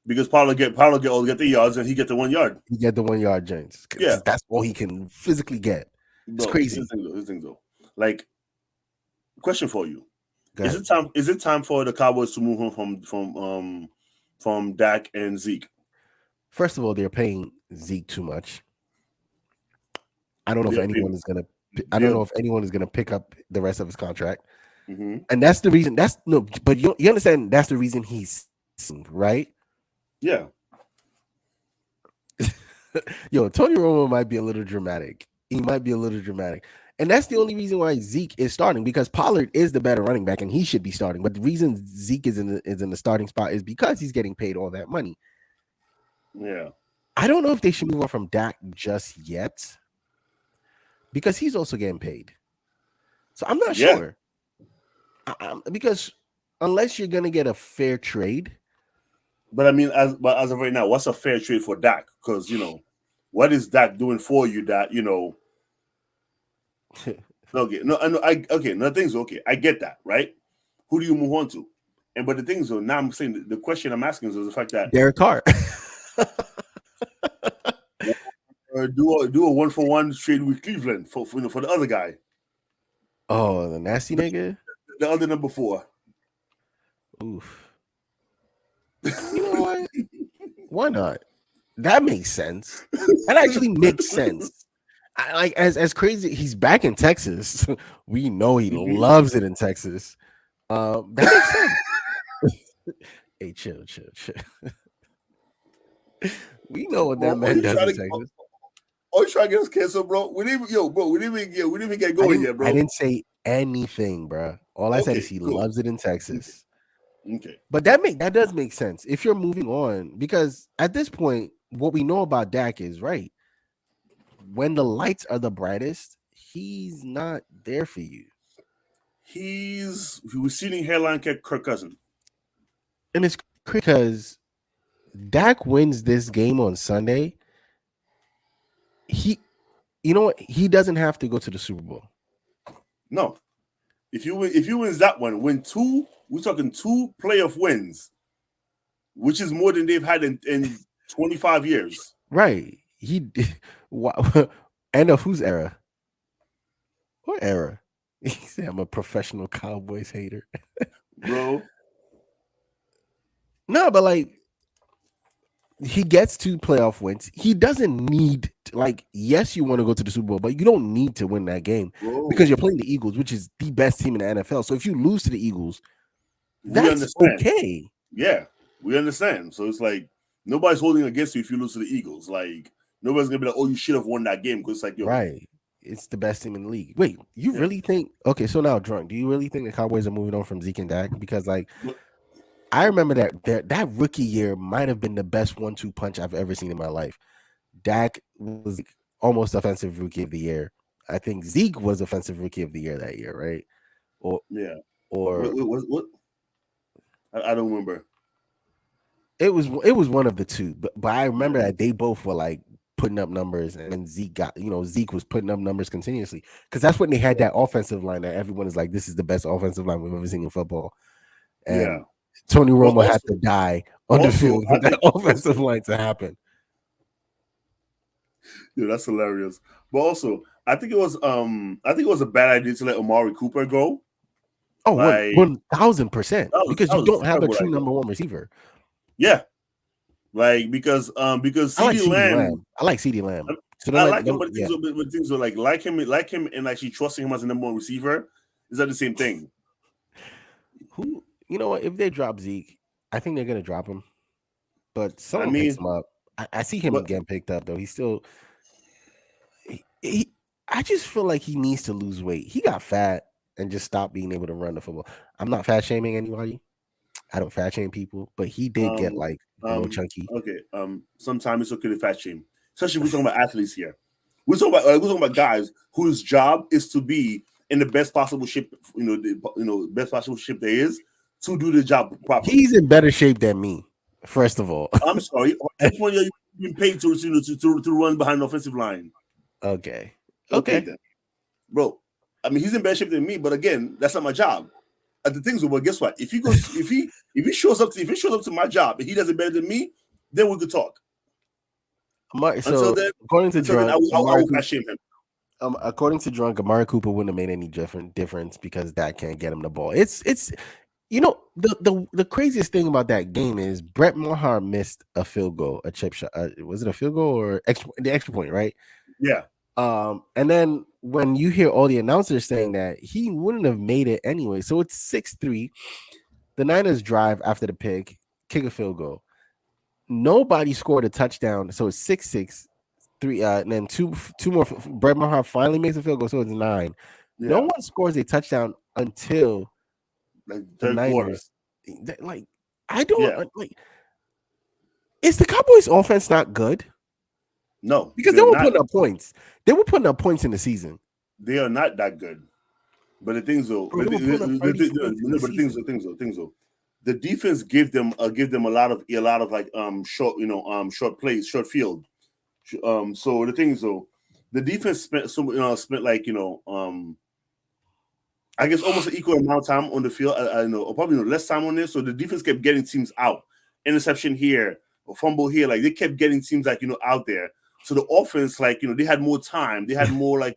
Because Pollard get the yards, and he get the 1 yard. He get the 1 yard, James. Yeah, that's all he can physically get. It's crazy. This thing though. Like question for you. Go Is ahead. it time for the Cowboys to move on from Dak and Zeke? First of all, they're paying Zeke too much. I don't know if They're anyone paying- is gonna. I they're- don't know if anyone is gonna pick up the rest of his contract, Mhm. and that's the reason. That's no, but you understand. That's the reason he's right. Yeah. Yo, Tony Romo might be a little dramatic. He might be a little dramatic. And that's the only reason why Zeke is starting, because Pollard is the better running back and he should be starting. But the reason Zeke is in the starting spot is because he's getting paid all that money. Yeah. I don't know if they should move on from Dak just yet, because he's also getting paid. So I'm not Yeah. sure. Because unless you're gonna get a fair trade, But I mean, as of right now, what's a fair trade for Dak? Because what is Dak doing for you that Okay, no, I know. No, things okay. I get that, right? Who do you move on to? But the things though, now I'm saying the question I'm asking is the fact that Derek Carr. do a 1-for-1 trade with Cleveland for the other guy, Oh, the nasty nigga. the other number 4. Oof. You know what? Why not? That makes sense. That actually makes sense. Like as crazy, he's back in Texas. We know he loves it in Texas. That makes sense. Hey, chill. We know what that man does in Texas. Oh, you trying to get us canceled, bro? We didn't even get going yet, bro. I didn't say anything, bro. All I said is he cool. loves it in Texas. Okay. But that does make sense if you're moving on, because at this point, what we know about Dak is right. When the lights are the brightest, he's not there for you. He was receding hairline Kirk Cousins. And it's because Dak wins this game on Sunday. He doesn't have to go to the Super Bowl. No. If you wins that one, we're talking 2 playoff wins, which is more than they've had in 25 years. Right. End of whose era? What era? He said, I'm a professional Cowboys hater. Bro. No, but like, he gets 2 playoff wins. He doesn't need yes, you want to go to the Super Bowl, but you don't need to win that game, because you're playing the Eagles, which is the best team in the NFL. So if you lose to the Eagles, that's okay. Yeah, we understand. So it's like nobody's holding against you if you lose to the Eagles. Like nobody's gonna be like, "Oh, you should have won that game," because it's like, right. It's the best team in the league. Wait, you really think? Okay, so now, Drunk, do you really think the Cowboys are moving on from Zeke and Dak? Because I remember that rookie year might have been the best 1-2 punch I've ever seen in my life. Dak was almost offensive rookie of the year. I think Zeke was offensive rookie of the year that year, right? Or what? I don't remember. It was one of the two, but I remember that they both were putting up numbers, and Zeke was putting up numbers continuously, because that's when they had that offensive line that everyone is like, this is the best offensive line we've ever seen in football. And Tony Romo had to die on the field for that offensive line to happen. Yeah, that's hilarious. But also, I think it was a bad idea to let Amari Cooper go. Oh, 1,000%. Because you don't have a true number 1 receiver. Yeah. Because CeeDee Lamb. I like CeeDee Lamb. I like him, but things are like him and actually trusting him as a number 1 receiver is that the same thing. Who, you know what? If they drop Zeke, I think they're gonna drop him. But someone picks him up. I see him getting picked up though. He's still. I just feel like he needs to lose weight. He got fat and just stopped being able to run the football. I'm not fat shaming anybody. I don't fat shame people, but he did get a little chunky. Okay. Sometimes it's okay to fat shame, especially if we're talking about athletes here. We're talking about guys whose job is to be in the best possible shape, best possible shape there is to do the job properly. He's in better shape than me. First of all, I'm sorry. That's when you're being paid to run behind the offensive line. Okay. Then. Bro. I mean, he's in better shape than me, but again, that's not my job. The things are, well, guess what? If he shows up to my job and he does it better than me, then we could talk. So according to Drunk, I will shame him. According to Drunk, Amari Cooper wouldn't have made any difference because Dak can't get him the ball. It's the craziest thing about that game is Brett Maher missed a field goal, a chip shot. Was it a field goal or the extra point, right? Yeah. And then when you hear all the announcers saying that he wouldn't have made it anyway, so it's 6-3. The Niners drive after the pick, kick a field goal. Nobody scored a touchdown, so it's 6-6. And then two more. Brett Maher finally makes a field goal, so it's 9. Yeah. No one scores a touchdown until Like the third quarter. Niners. Like, I don't like. Is the Cowboys' offense not good? No, Because they were putting up points. They were putting up points in the season. They are not that good. But the things though, Bro, they were putting up 30 points in the the things though. The defense gave them a lot of like short plays, short field. So the things though, the defense spent like I guess almost an equal amount of time on the field. I know probably less time on this. So the defense kept getting teams out. Interception here, or fumble here. Like they kept getting teams like out there. So the offense, like they had more time. They had more like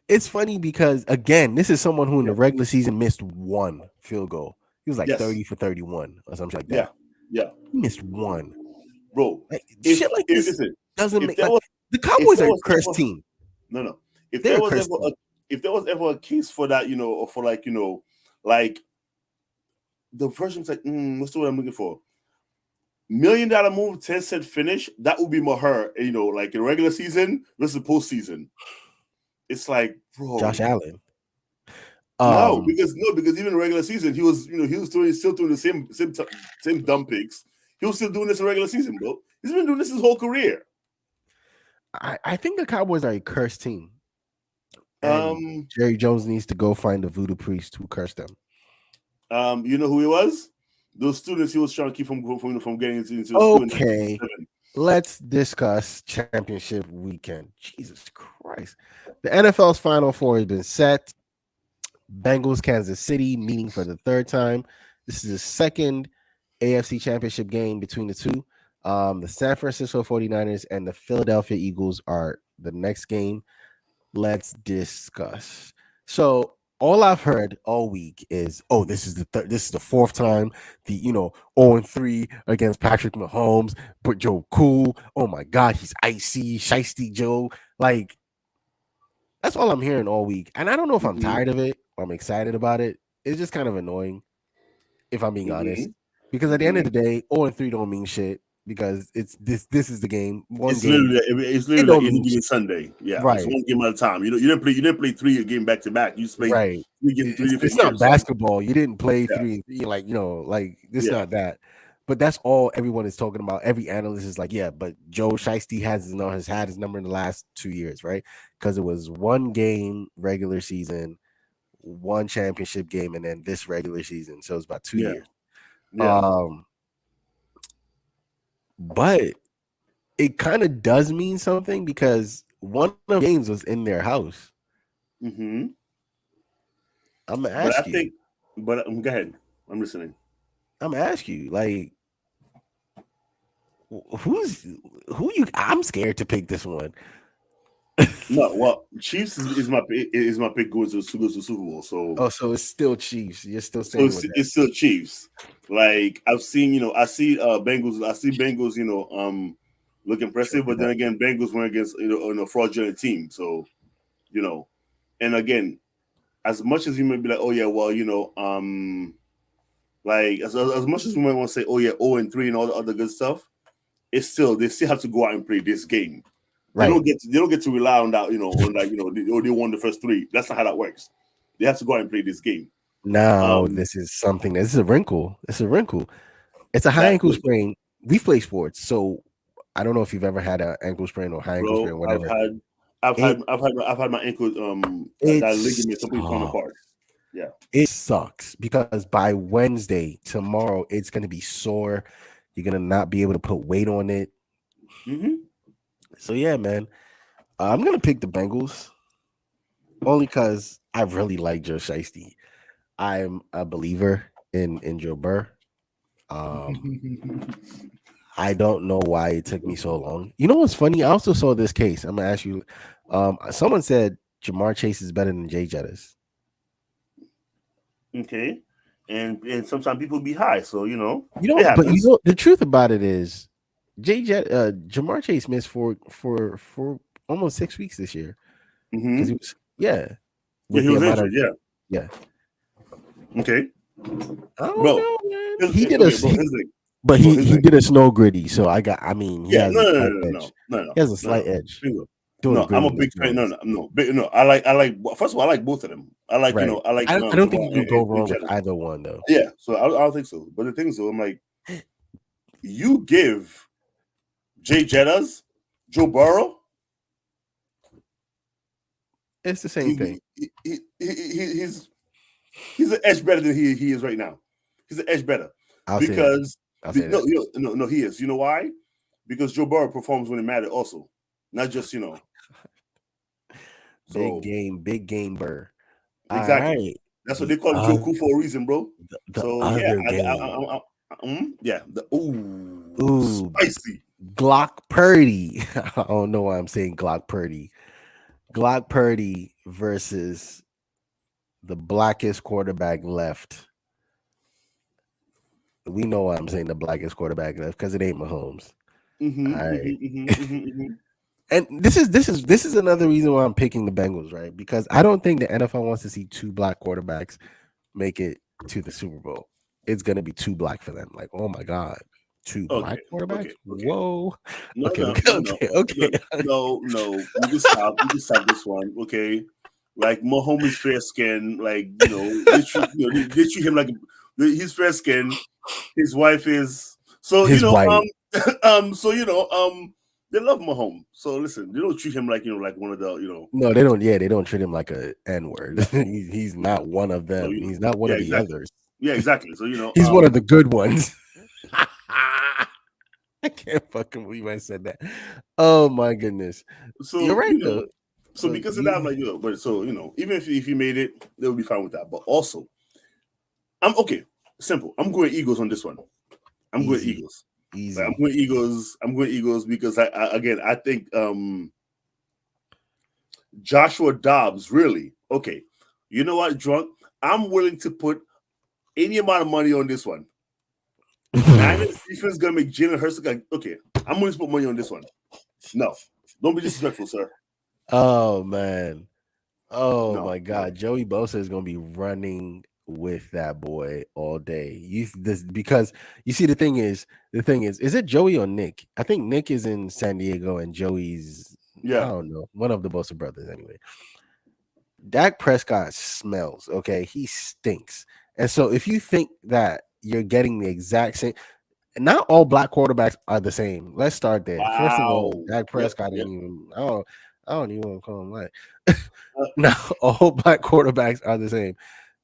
It's funny because again, this is someone who in the regular season missed one field goal. He was like 30 for 31 or something like that. Yeah. He missed one. Bro, shit like this doesn't make the Cowboys are a cursed team. No. If there was ever a case for that, or for like like the version's like, what's the word I'm looking for? $1 million move, 10-cent finish. That would be Maher, like in regular season versus postseason. It's like, bro, Josh Allen. No, because even in regular season, he was still doing the same dumb picks. He was still doing this in regular season, bro. He's been doing this his whole career. I think the Cowboys are a cursed team. And Jerry Jones needs to go find a voodoo priest who cursed them. You know who he was? Those students he was trying to keep from getting into school. Okay, let's discuss championship weekend. Jesus Christ. The NFL's Final Four has been set. Bengals, Kansas City meeting for the third time. This is the second AFC championship game between the two. The San Francisco 49ers and the Philadelphia Eagles are the next game. Let's discuss. So all I've heard all week is, this is the fourth time the 0-3 against Patrick Mahomes, but Joe Cool. Oh my God, he's icy, shiesty Joe. Like, that's all I'm hearing all week. And I don't know if I'm tired of it or I'm excited about it. It's just kind of annoying, if I'm being honest. Because at the end of the day, 0-3 don't mean shit. Because it's this is the game. It's literally like any given Sunday. Yeah, right. It's one game at a time. You didn't play 3 game back to back. You played right. 3 games. It's not basketball. You didn't play 3. Like this not that. But that's all everyone is talking about. Every analyst is like, but Joe Shiesty has had his number in the last 2 years, right? Because it was 1 game regular season, 1 championship game, and then this regular season. So it's about 2 years. Yeah. But it kind of does mean something because one of the games was in their house. Mm-hmm. I'm gonna ask you. Go ahead. I'm listening. I'm gonna ask you, like, who you? I'm scared to pick this one. No, well, Chiefs is my pick going to the Super Bowl. So so it's still Chiefs. You're still saying it's still Chiefs. Like I see Bengals. I see Bengals. Look impressive, but then again, Bengals went against a fraudulent team. So, and again, as much as you may be like, like as much as we might want to say, 0-3 and all the other good stuff, they still have to go out and play this game. Right. They don't get to rely on that, they won the first 3. That's not how that works. They have to go out and play this game. No, this is a wrinkle. It's a wrinkle. It's a high ankle sprain. We play sports, so I don't know if you've ever had an ankle sprain or high ankle sprain, whatever. I've had my ankle that ligament completely torn apart. Yeah. It sucks because by Wednesday, tomorrow, it's gonna be sore. You're gonna not be able to put weight on it. Mm-hmm. So yeah, man, I'm gonna pick the Bengals only because I really like Joe Shiesty. I'm a believer in Joe Burr. I don't know why it took me so long. You know what's funny? I also saw this case. I'm gonna ask you. Someone said Jamar Chase is better than Jay Jettis. Okay, and sometimes people be high, so You it know, but happens. the truth about it is, Jamar Chase missed for almost 6 weeks this year because he was Yeah, with he the was amount injured. of Yeah. yeah. Okay, I don't bro. know, man. Here's- He did okay, a bro. Here's the thing. but Bro, he here's the he thing. did a snow gritty, so he Yeah, has no, a no, no, slight no, edge. no, no, no, He has a no, slight no. edge Bingo. doing No, I'm gritty a with big fan. No, stones. no. I like. First of all, I like both of them. I like, Right. I like I don't think Jamal you can go and wrong with Jennings. either one though. Yeah, so I don't think so. But the thing is, though, I'm like, you give Jay Jettas, Joe Burrow, It's the same thing. he's an edge better than he is right now. He's an edge better I'll say that. because I'll say that. no, he is. You know why? Because Joe Burrow performs when it matters, also, not just So Big game Burr. All exactly, right. that's what The they call him Joe Cool for a reason, bro. the So yeah, other game. yeah. Ooh, Ooh, spicy. Glock Purdy. I don't know why I'm saying Glock Purdy. Glock Purdy versus the blackest quarterback left. We know why I'm saying the blackest quarterback left because it ain't Mahomes. All right. And this is another reason why I'm picking the Bengals, right? Because I don't think the NFL wants to see two black quarterbacks make it to the Super Bowl. It's gonna be too black for them. Like, oh my god, two black quarterbacks? Okay. Whoa. No, Okay. No. We can stop. We can stop this one. Okay. Like Mahomes is fair skin. Like they treat him like he's fair skin. His wife is so His wife. they love Mahomes. So listen, they don't treat him like like one of the No, they don't. Yeah, they don't treat him like a N-word. He's not one of them. So, He's not one of the exactly. others. Yeah, exactly. So He's one of the good ones. I can't fucking believe I said that. Oh my goodness. So You're right though. So because of that, I'm like, but so even if you made it, they would be fine with that. But also, I'm okay. Simple. I'm going Eagles on this one. I'm going Eagles. Easy. Like, I'm going Eagles because I think Joshua Dobbs really okay. You know what, drunk? I'm willing to put any amount of money on this one. Niners defense gonna make Jalen Hurts look like okay. I'm willing to put money on this one. No, don't be disrespectful, sir. Oh man. Oh No, my god. Joey Bosa is gonna be running with that boy all day. Because you see the thing is it Joey or Nick? I think Nick is in San Diego and Joey's I don't know, one of the Bosa brothers anyway. Dak Prescott smells, okay? He stinks. And so if you think that you're getting the exact same, not all black quarterbacks are the same. Let's start there. Wow. First of all, Dak Prescott ain't even I don't even want to call him like not all black quarterbacks are the same.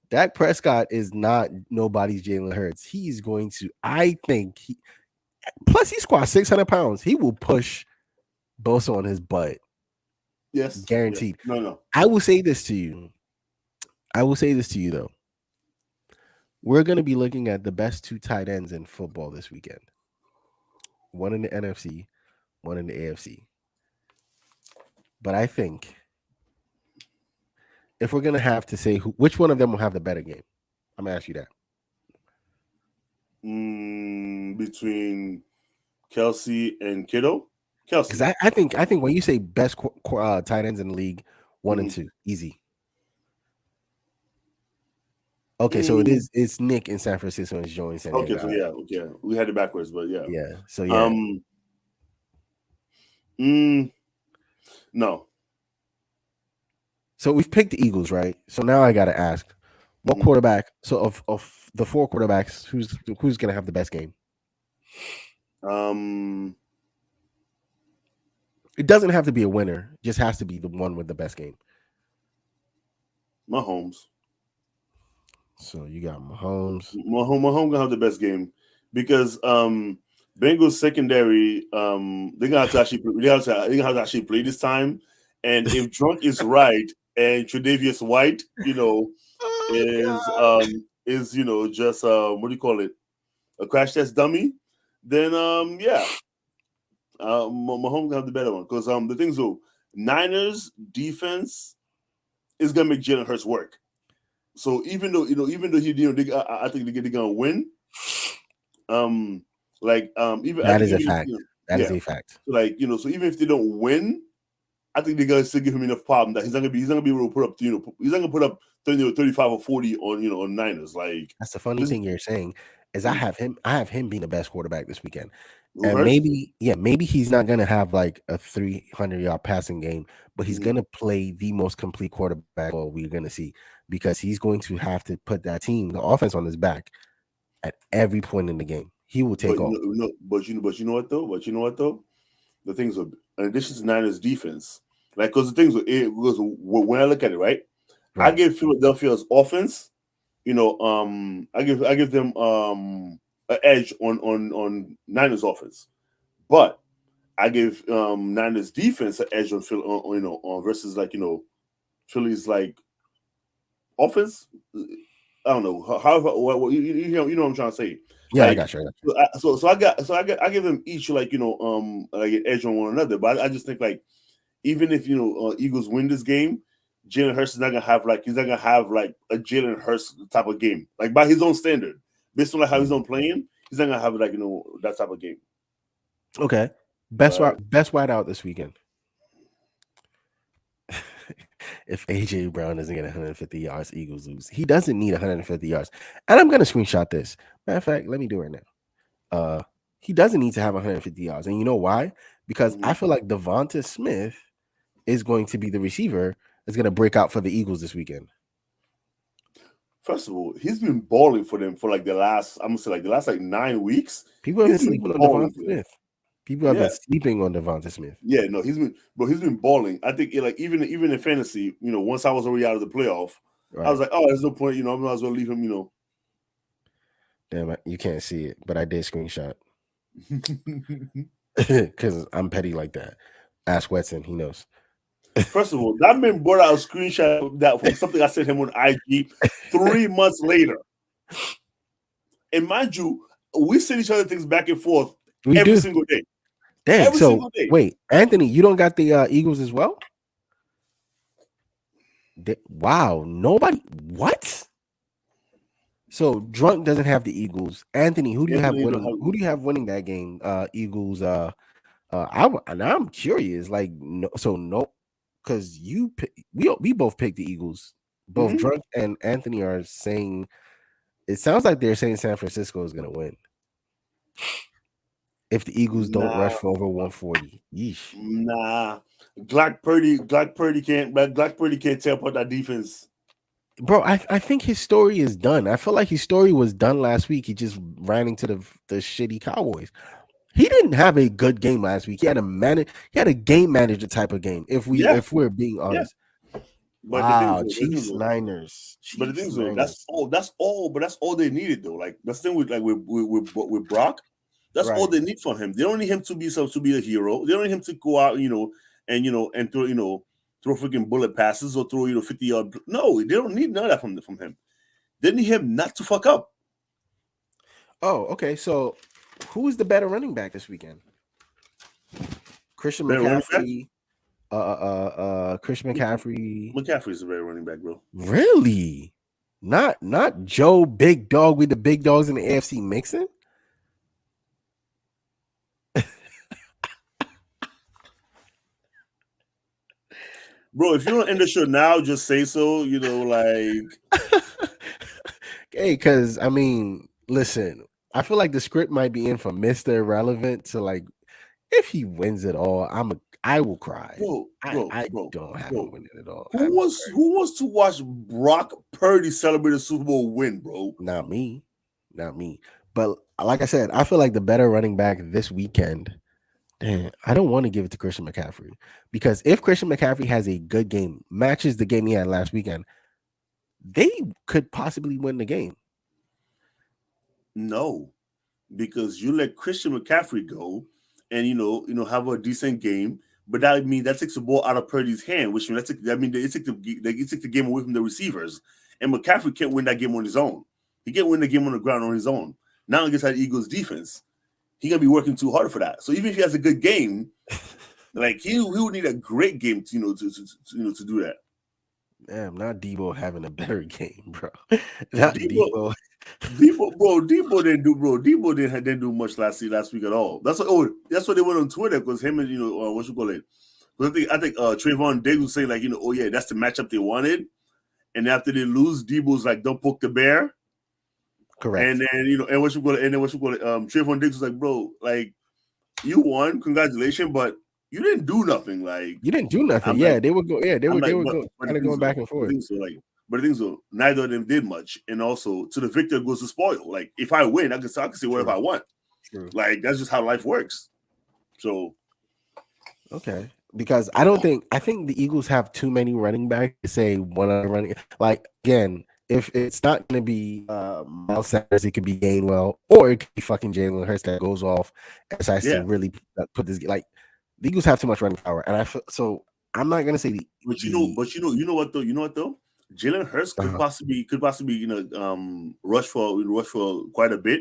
Dak Prescott is not nobody's Jalen Hurts. He's going to, I think plus he squats 600 pounds. He will push Bosa on his butt. Yes. Guaranteed. Yeah. No. I will say this to you though. We're going to be looking at the best two tight ends in football this weekend. One in the NFC, one in the AFC. But I think if we're going to have to say which one of them will have the better game, I'm going to ask you that. Between Kelsey and Kittle? Kelsey. Because I think when you say best tight ends in the league, 1 and 2, easy. Okay, so it's Nick in San Francisco and Joey in San Diego. Okay, so yeah, we had it backwards, but yeah. Yeah, so yeah. No. So we've picked the Eagles, right? So now I got to ask, what quarterback? So of the 4 quarterbacks, who's gonna have the best game? It doesn't have to be a winner; it just has to be the one with the best game. Mahomes. So you got Mahomes. Mahomes gonna have the best game because Bengals secondary they're gonna have to actually play this time. And if Drunk is right and Tre'Davious White, is just what do you call it? A crash test dummy, then Mahomes gonna have the better one. Because the thing's though, Niners defense is gonna make Jalen Hurts work. So even though I think they're gonna win. Even That is a fact. That is a fact. So so even if they don't win, I think they're gonna still give him enough problem that he's not gonna be able to put up he's not gonna put up 30 or 35 or 40 on Niners. Like that's the funny thing you're saying is I have him being the best quarterback this weekend. And Hurts? maybe he's not gonna have like a 300-yard passing game, but he's gonna play the most complete quarterback we're gonna see because he's going to have to put that team, the offense, on his back at every point in the game. He will take off. But you know what though? The things are, in addition to Niners defense, like because the things because when I look at it, right? I give Philadelphia's offense, I give them an edge on Niners offense, but I give Niners defense an edge on Philly, on versus Philly's like offense. I don't know. However, you know what I'm trying to say. Yeah, like, I got you. So I give them each like an edge on one another. But I just think like even if Eagles win this game, Jalen Hurts is not gonna have like a Jalen Hurts type of game, like by his own standard, based on like how he's on playing. He's not gonna have like that type of game. Okay, best wide out this weekend. If AJ Brown doesn't get 150 yards, Eagles lose. He doesn't need 150 yards, and I'm gonna screenshot this. Matter of fact, let me do it right now. He doesn't need to have 150 yards, and you know why? Because I feel like Devonta Smith is going to be the receiver that's going to break out for the Eagles this weekend. First of all, he's been balling for them for like the last 9 weeks. People have been sleeping on Devonta Smith. People have been sleeping on Devonta Smith. Yeah, no, he's been balling. I think even in fantasy, once I was already out of the playoff, I was like, oh, there's no point. I might as well leave him. Damn, you can't see it, but I did screenshot because I'm petty like that. Ask Wetson, he knows. First of all, that man brought out a screenshot of that from something I sent him on IG 3 months later. And mind you, we send each other things back and forth every single day. Damn, every single day. Wait, Anthony, you don't got the Eagles as well? Wow, nobody. What? So Drunk doesn't have the Eagles. Anthony, who do you have winning? Who do you have winning that game? Eagles. I'm curious. Like, no, because we both picked the Eagles. Both Drunk and Anthony are saying. It sounds like they're saying San Francisco is going to win if the Eagles don't rush for over 140. Yeesh. Nah, Glock Purdy can't tear apart that defense. Bro, I think his story is done. I feel like his story was done last week. He just ran into the shitty Cowboys. He didn't have a good game last week. He had a game manager type of game. If we're being honest. Yeah. Wow, Chiefs Niners. But the thing is, that's all they needed though. Like that's the thing with Brock. That's all they need from him. They don't need him to be a hero. They don't need him to go out, and throw freaking bullet passes or throw 50-yard. No, they don't need none of that from him. They need him not to fuck up. Oh, okay. So, who is the better running back this weekend? Christian McCaffrey. Christian McCaffrey. McCaffrey's a better running back, bro. Really? Not Joe Big Dog with the big dogs in the AFC Mixon? Bro, if you don't end the show now, just say so. Hey, because I mean, listen, I feel like the script might be in for Mr. Irrelevant to like, if he wins it all, I will cry. I don't have him winning it all. Who wants to watch Brock Purdy celebrate a Super Bowl win, bro? Not me. But like I said, I feel like the better running back this weekend. Damn, I don't want to give it to Christian McCaffrey because if Christian McCaffrey has a good game, matches the game he had last weekend, they could possibly win the game. No, because you let Christian McCaffrey go and have a decent game, but that takes the ball out of Purdy's hand, which means they took the game away from the receivers, and McCaffrey can't win that game on his own. He can't win the game on the ground on his own. Now against that Eagles defense. He's gonna be working too hard for that. So even if he has a good game, Like he would need a great game to to do that. Damn, not Debo having a better game, bro. Not Debo. Debo didn't do much last week at all. That's what they went on Twitter because him and what you call it. I think Trayvon Diggs was saying like oh yeah, that's the matchup they wanted, and after they lose, Debo's like don't poke the bear. Correct. And then and what you call it, Trayvon Diggs was like, bro, like you won, congratulations, but you didn't do nothing. Like you didn't do nothing. They would go. Yeah, they were kind of going back and forth. But the things are, neither of them did much, and also to the victor goes the spoil. Like if I win, I can say whatever I want. True. Like that's just how life works. So, okay, because I think the Eagles have too many running backs to say one other running. Like again, if it's not going to be Miles Sanders, it could be Gainwell, or it could be fucking Jalen Hurts that goes off and decides to really put this like. The Eagles have too much running power, and I'm not gonna say the. But you know what though? Jalen Hurts could possibly rush for quite a bit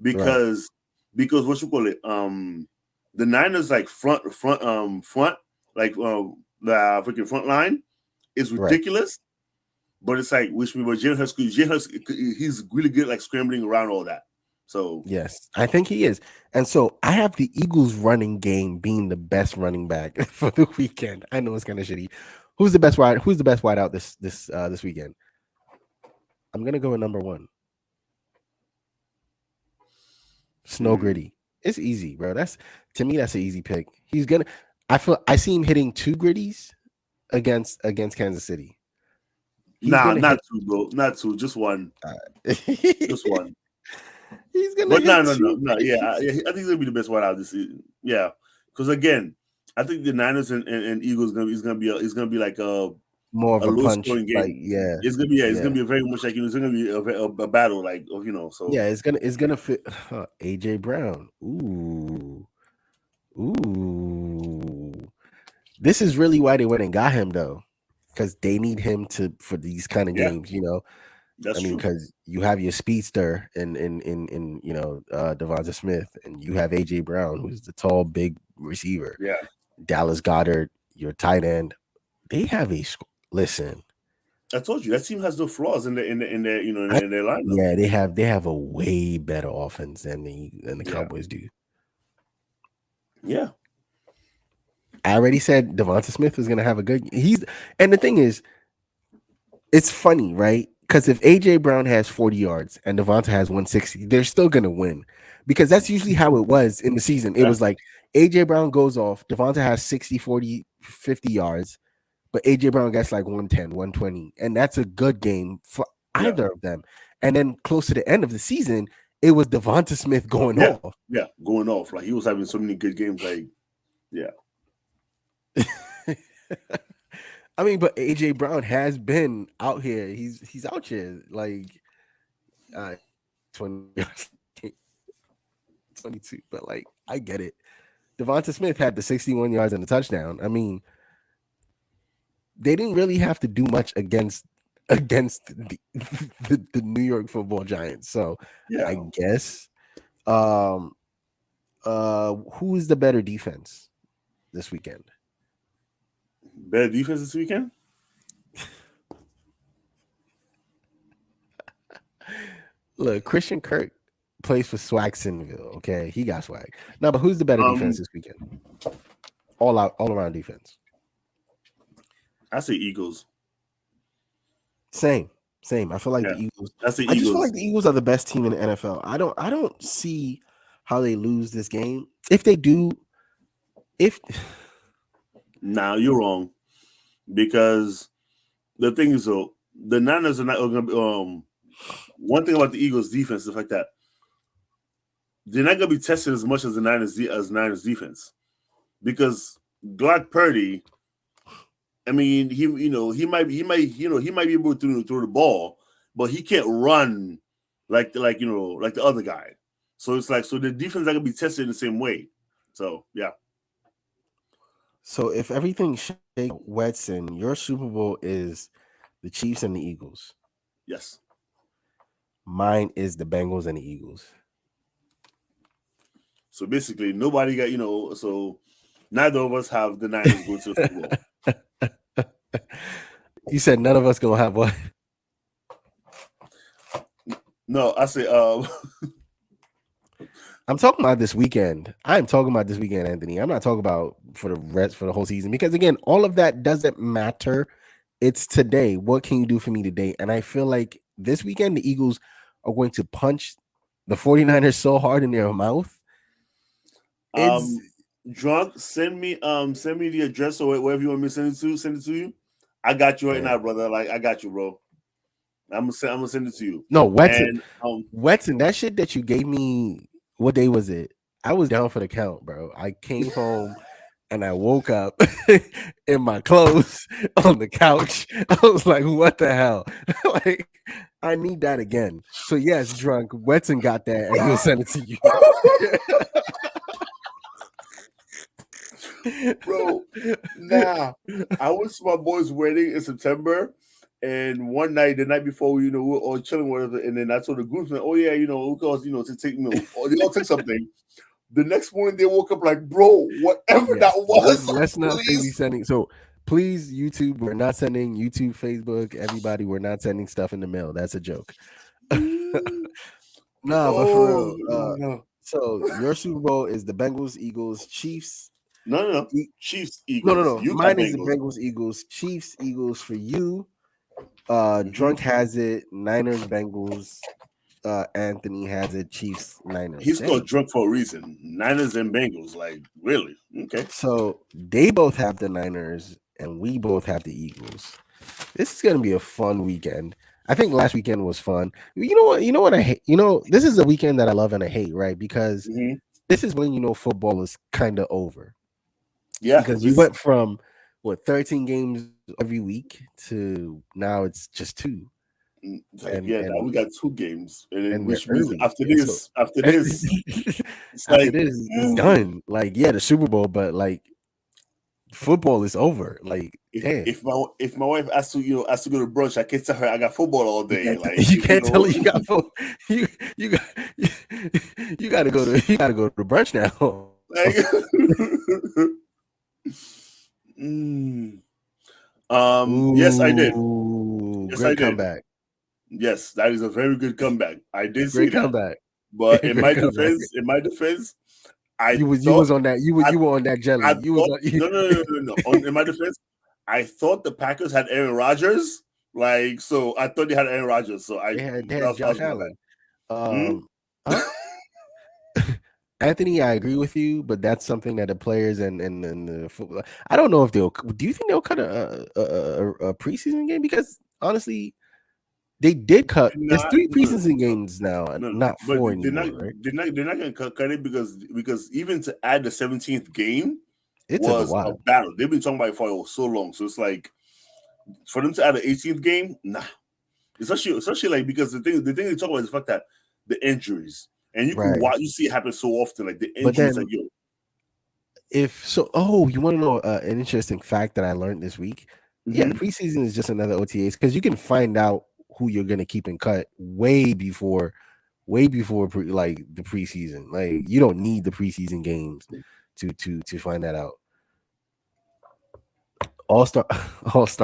because what you call it the Niners like front like the freaking front line is ridiculous, but it's like Jalen Hurts he's really good at like scrambling around all that. So yes, I think he is, and so I have the Eagles running game being the best running back for the weekend. I know it's kind of shitty. Who's the best wide out this weekend? I'm gonna go with number 1. Snow Gritty. It's easy, bro. To me, that's an easy pick. I see him hitting 2 gritties against Kansas City. Not 2, bro. Not 2, just 1. Just 1. He's gonna. But no. Yeah, I think he's gonna be the best wide out this season. Yeah, because again, I think the Niners and Eagles is gonna be like a more of a low punch scoring game. Like, yeah, it's gonna be a very much like it's gonna be a battle like So yeah, it's gonna fit AJ Brown. Ooh. This is really why they went and got him though, because they need him for these kind of games. That's true. Because you have your speedster in Devonta Smith, and you have AJ Brown, who's the tall, big receiver. Yeah, Dallas Goedert, your tight end. They have listen. I told you that team has no flaws in their lineup. Yeah, they have a way better offense than the Cowboys do. Yeah, I already said Devonta Smith is gonna have a good. And the thing is, it's funny, right? Because if AJ Brown has 40 yards and Devonta has 160, they're still gonna win, because that's usually how it was in the season. It was like AJ Brown goes off, Devonta has 60, 40, 50 yards, but AJ Brown gets like 110, 120, and that's a good game for either of them. And then close to the end of the season, it was Devonta Smith going off. Yeah, going off. Like he was having so many good games. Like, yeah. I mean, but AJ Brown has been out here. He's out here like 20 22. But like, I get it. Devonta Smith had the 61 yards and a touchdown. I mean, they didn't really have to do much against the New York Football Giants. So I guess who is the better defense this weekend? Better defense this weekend? Look, Christian Kirk plays for Swagsonville. Okay, he got swag. No, but who's the better defense this weekend? All around defense. I say Eagles. Same. I feel like the Eagles. That's the Eagles. I just feel like the Eagles are the best team in the NFL. I don't see how they lose this game. If they do, Nah, you're wrong. Because the thing is, though, the Niners are not going to be. One thing about the Eagles' defense is like that. They're not going to be tested as much as the Niners defense, because Glock Purdy. I mean, he might be able to throw the ball, but he can't run like the other guy. So it's like the defense is not going to be tested in the same way. So yeah. So if everything shakes, Wetson, your Super Bowl is the Chiefs and the Eagles. Yes. Mine is the Bengals and the Eagles. So basically, nobody got Neither of us have the Niners going to the Super Bowl. You said none of us gonna have what? No, I say I'm talking about this weekend. I'm talking about this weekend, Anthony. I'm not talking about for the whole season, because again, all of that doesn't matter. It's today. What can you do for me today? And I feel like this weekend the Eagles are going to punch the 49ers so hard in their mouth. Drunk, send me the address or wherever you want me to send it to you. I got you right now, brother. Like, I got you, bro. I'm gonna send it to you. No, Wetson. Wetson, that shit that you gave me, what day was it? I was down for the count, bro. I came home and I woke up in my clothes on the couch. I was like, what the hell? Like, I need that again. So yes, Drunk, Wetson got that and he'll send it to you. Bro, nah. I went to my boy's wedding in September, and one night, the night before, we were all chilling, whatever, and then I told the group, oh yeah, because to take me, or they all take something. The next morning, they woke up like, bro, whatever that was. Let's not say we sending. So please, YouTube, we're not sending. YouTube, Facebook, everybody, we're not sending stuff in the mail. That's a joke. But for real. No. So your Super Bowl is the Bengals, Eagles, Chiefs. No. Chiefs, Eagles. No. Mine is the Bengals, Eagles, Chiefs, Eagles for you. Drunk has it. Niners, Bengals. Anthony has it. Chiefs, Niners. He's called Drunk for a reason. Niners and Bengals, like, really? Okay. So they both have the Niners, and we both have the Eagles. This is gonna be a fun weekend. I think last weekend was fun. You know what I hate? This is a weekend that I love and I hate, right? Because this is when football is kind of over. Yeah, because you went from 13 games every week to now it's just 2. Now we got 2 games, and which means early. after this, it's like this is done. Like, the Super Bowl, but like football is over. Like, if my wife has to go to brunch, I can't tell her I got football all day. You can't tell her you got football. You got to go to brunch now. Yes, I did. Yes, I did. Comeback. Yes, that is a very good comeback. I did see great comeback. But in my defense, you was on that. You were on that jelly. No. In my defense, I thought the Packers had Aaron Rodgers. So I thought they had Aaron Rodgers. So they had Josh Allen. Anthony, I agree with you, but that's something that the players and the football. I don't know if they'll. Do you think they'll cut a preseason game? Because honestly, they did cut. There's 3 preseason games now, not 4 anymore. Right? They're not going to cut it because even to add the 17th game, it was a battle. They've been talking about it for so long, so it's like for them to add the 18th game, nah. Especially like because the thing they talk about is the fact that the injuries. And you can watch, you see it happen so often, like the injuries. You want to know an interesting fact that I learned this week? Yeah, the preseason is just another OTAs because you can find out who you're gonna keep and cut way before the preseason. Like, you don't need the preseason games to find that out. All-star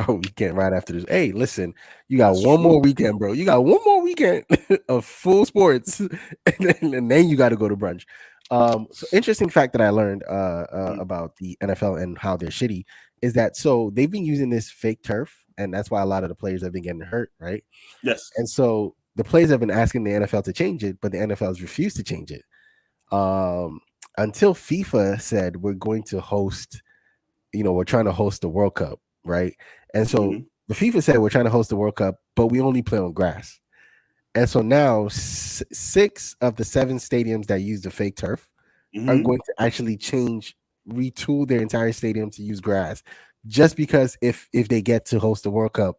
weekend right after this. Hey, listen, you got one more weekend, bro. You got one more weekend of full sports, and then you got to go to brunch. So interesting fact that I learned about the NFL and how they're shitty is that they've been using this fake turf, and that's why a lot of the players have been getting hurt, right? Yes. And so the players have been asking the NFL to change it, but the NFL has refused to change it until FIFA said we're going to host. We're trying to host the World Cup, right? And so the FIFA said we're trying to host the World Cup, but we only play on grass. And so now 6 of the 7 stadiums that use the fake turf are going to actually retool their entire stadium to use grass, just because if they get to host the World Cup,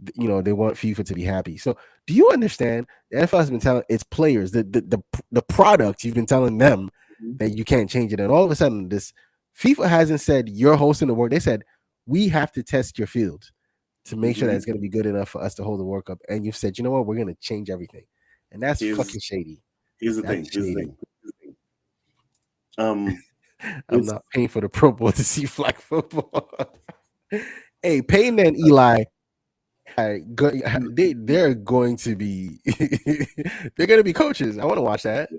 they want FIFA to be happy. So do you understand? The NFL has been telling its players, the product, you've been telling them that you can't change it. And all of a sudden this FIFA hasn't said you're hosting the World. They said we have to test your field to make sure that it's going to be good enough for us to hold the World Cup. And you've said, you know what, we're going to change everything, and that's fucking shady. Here's the thing. I'm not paying for the Pro Bowl to see flag football. Hey, Peyton and Eli, they're going to be they're going to be coaches. I want to watch that.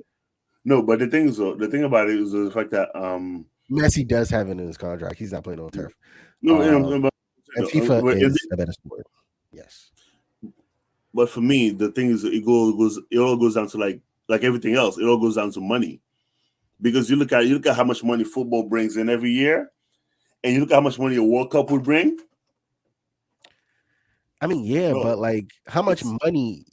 No, but the thing about it is the fact that Messi does have it in his contract. He's not playing on turf. No, And FIFA is a better sport. Yes. But for me, the thing is, it all goes down to like everything else. It all goes down to money, because you look at how much money football brings in every year, and you look at how much money a World Cup would bring. I mean, yeah, but like, how much money?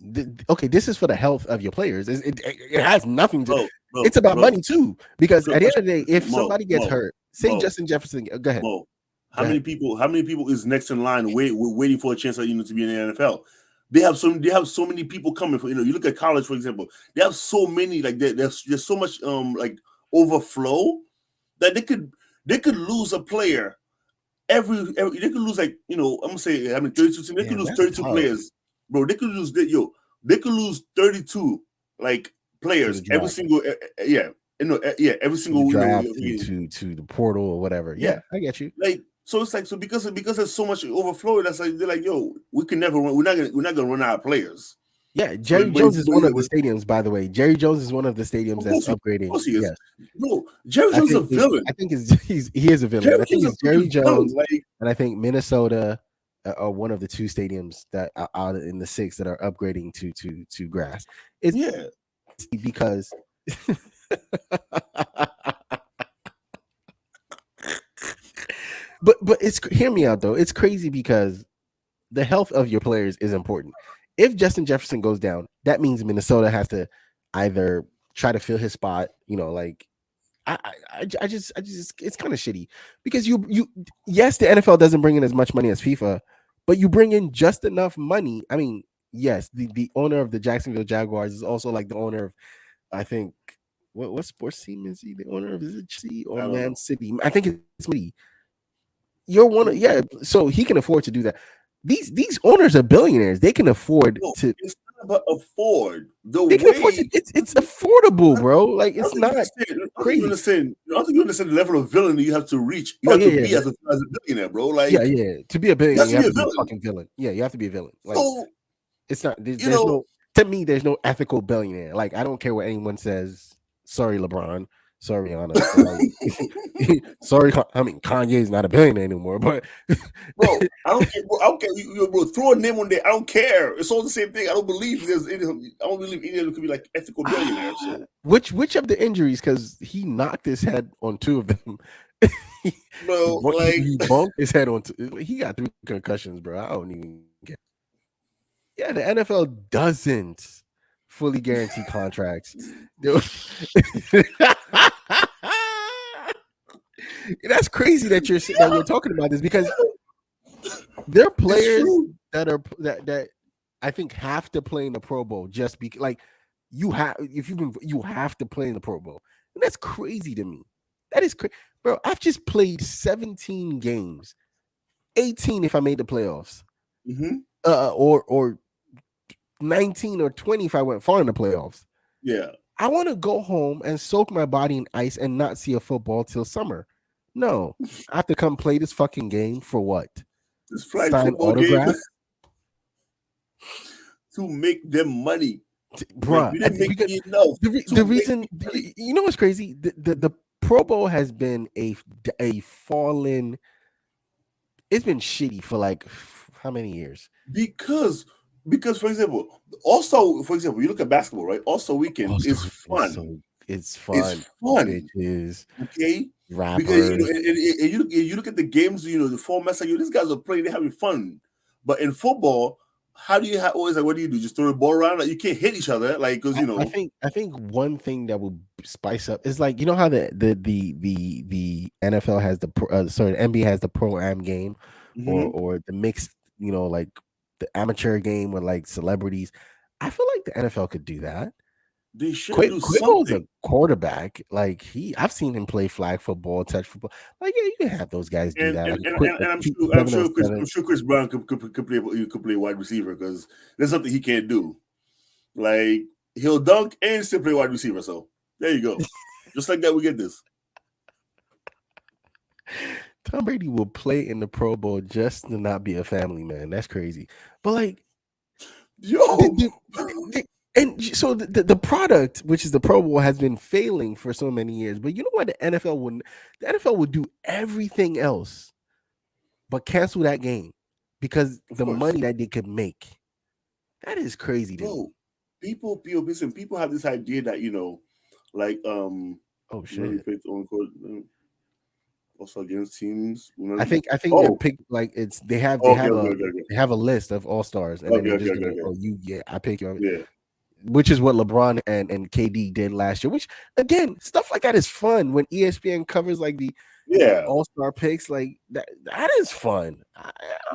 Okay, this is for the health of your players. It has nothing to. It's about money too, because at the end of the day, if somebody gets hurt, say Justin Jefferson, go ahead. How many people is next in line waiting for a chance to be in the NFL? They have so many people coming for, you look at college, for example. They have so many, like there's so much like overflow that they could lose a player every they could lose, like, I'm gonna say, 32 teams. They could lose 32 players, bro. They could lose 32 like players every single every single draft to the portal or whatever. Yeah, I get you. Like, so it's like, so because there's so much overflow, that's like, they're like, yo, we can never run. We're not gonna run out of players. Yeah, Jerry Jones is one of the stadiums, by the way. Jerry Jones is one of the stadiums that's upgrading. Of course he is. Yes. Bro, Jerry Jones is a villain. I think he is a villain. I think it's Jerry Jones, and I think Minnesota are one of the two stadiums that are out in the 6 that are upgrading to grass. It's because but it's, hear me out though. It's crazy because the health of your players is important. If Justin Jefferson goes down, that means Minnesota has to either try to fill his spot, like I just it's kind of shitty, because yes, the NFL doesn't bring in as much money as FIFA, but you bring in just enough money. I mean, yes, the owner of the Jacksonville Jaguars is also like the owner of, I think, what sports team is he? The owner of, is it Chelsea or Man City? I think it's me. You're one of, so he can afford to do that. These owners are billionaires. They can afford to. It's not about afford. It's affordable, bro. Like, it's not crazy. I don't think you understand the level of villain that you have to reach. You have to be as a billionaire, bro. Like, to be a billionaire, you have to be a fucking villain. Yeah, you have to be a villain. Like, it's not. There's no. To me, there's no ethical billionaire. Like, I don't care what anyone says. Sorry, LeBron. Sorry, Anna. Sorry, I mean, Kanye is not a billionaire anymore, but bro, I don't care. Bro, throw a name on there. I don't care. It's all the same thing. I don't believe any of them could be like ethical billionaires. So. Which of the injuries? Because he knocked his head on 2 of them. Bro, like, he bumped his head on 2. He got 3 concussions, bro. I don't even get. Yeah, the NFL doesn't fully guarantee contracts. That's crazy that we're talking about this, because there are players that I think have to play in the Pro Bowl just because, like, you have to play in the Pro Bowl, and that's crazy to me. That is crazy, bro. I've just played 17 games, 18 if I made the playoffs, or 19 or 20 if I went far in the playoffs. Yeah. I want to go home and soak my body in ice and not see a football till summer. No, I have to come play this fucking game for what? This flag football game to make them money, bro. We didn't make enough. The reason, you know what's crazy? The Pro Bowl has been a fallen. It's been shitty for like how many years? Because for example, you look at basketball, right? Also weekend is fun. It's fun. It is. Okay. Rappers. Because you look at the games, the formats, like, these guys are playing, they're having fun. But in football, how do you always, like, what do you do? Just throw the ball around? Like, you can't hit each other, like, because I think one thing that will spice up is, like, how the NFL has the NBA has the pro-am game, or the mixed, like the amateur game with like celebrities. I feel like the NFL could do that. They should do something. Quibble's a quarterback. Like, I've seen him play flag football, touch football. Like, yeah, you can have those guys do that. I'm sure Chris Brown could play wide receiver, because there's something he can't do. Like, he'll dunk and still play wide receiver. So there you go. Just like that, we get this. Tom Brady will play in the Pro Bowl just to not be a family man. That's crazy. But like, Yo, and so the product, which is the Pro Bowl, has been failing for so many years. But you know what? The NFL would do everything else but cancel that game because the money that they could make. That is crazy, dude. Bro, people have this idea that, you know, like oh shit, also against teams. I think they're picked like they have a list of all stars, and then they're just I pick you. Yeah. Which is what LeBron and KD did last year. Which again, stuff like that is fun when ESPN covers like the all-star picks. Like that is fun.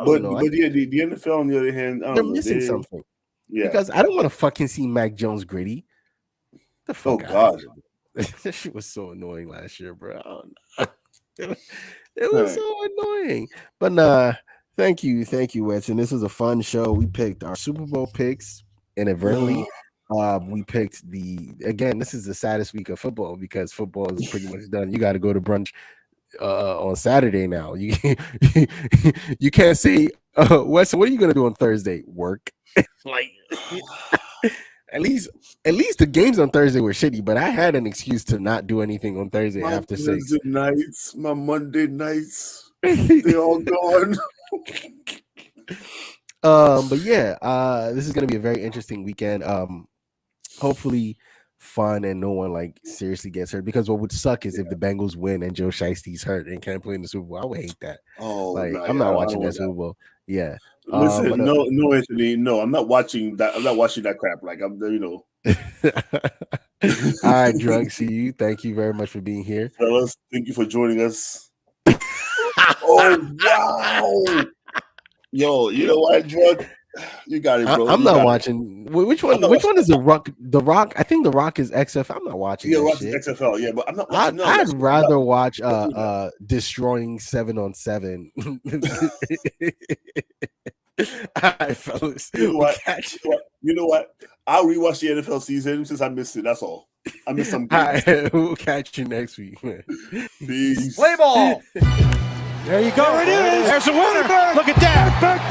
But the NFL on the other hand, they're missing something. Yeah, because I don't want to fucking see Mac Jones gritty. The fuck God, that shit was so annoying last year, bro. It was so annoying. But thank you, Weds. And this was a fun show. We picked our Super Bowl picks inadvertently. We picked this is the saddest week of football because football is pretty much done. You got to go to brunch on Saturday now. You can't say, Wes, what are you gonna do on Thursday? Work. Like at least the games on Thursday were shitty, but I had an excuse to not do anything on Thursday after 6. My Monday nights, they're all gone. But yeah, this is gonna be a very interesting weekend. Hopefully fun and no one like seriously gets hurt, because what would suck is if the Bengals win and Joe Shiesty's hurt and can't play in the Super Bowl. I would hate that. I'm not watching that Super Bowl. Yeah. Listen, no, Anthony, no, I'm not watching that. I'm not watching that crap. Like I'm, you know. All right, Drunk. See you. Thank you very much for being here, fellas. Thank you for joining us. Oh wow, yo, you know what, Drunk? You got it, bro. I'm not watching. Which one? Which one is the Rock? The Rock. I think the Rock is XFL. I'm not watching. Yeah, Rock is XFL. Yeah, but I'm not watching. I'd rather watch Destroying 7-on-7. All right, fellas. You know what? I'll rewatch the NFL season since I missed it. That's all. I missed some games. All right, we'll catch you next week, man. Peace. Play ball. There you go. There it is. There's the winner. Look at that. Back.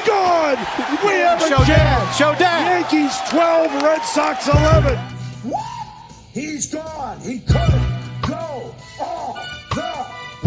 Gone. We have a chance. Showdown. Yankees 12, Red Sox 11. What? He's gone. He could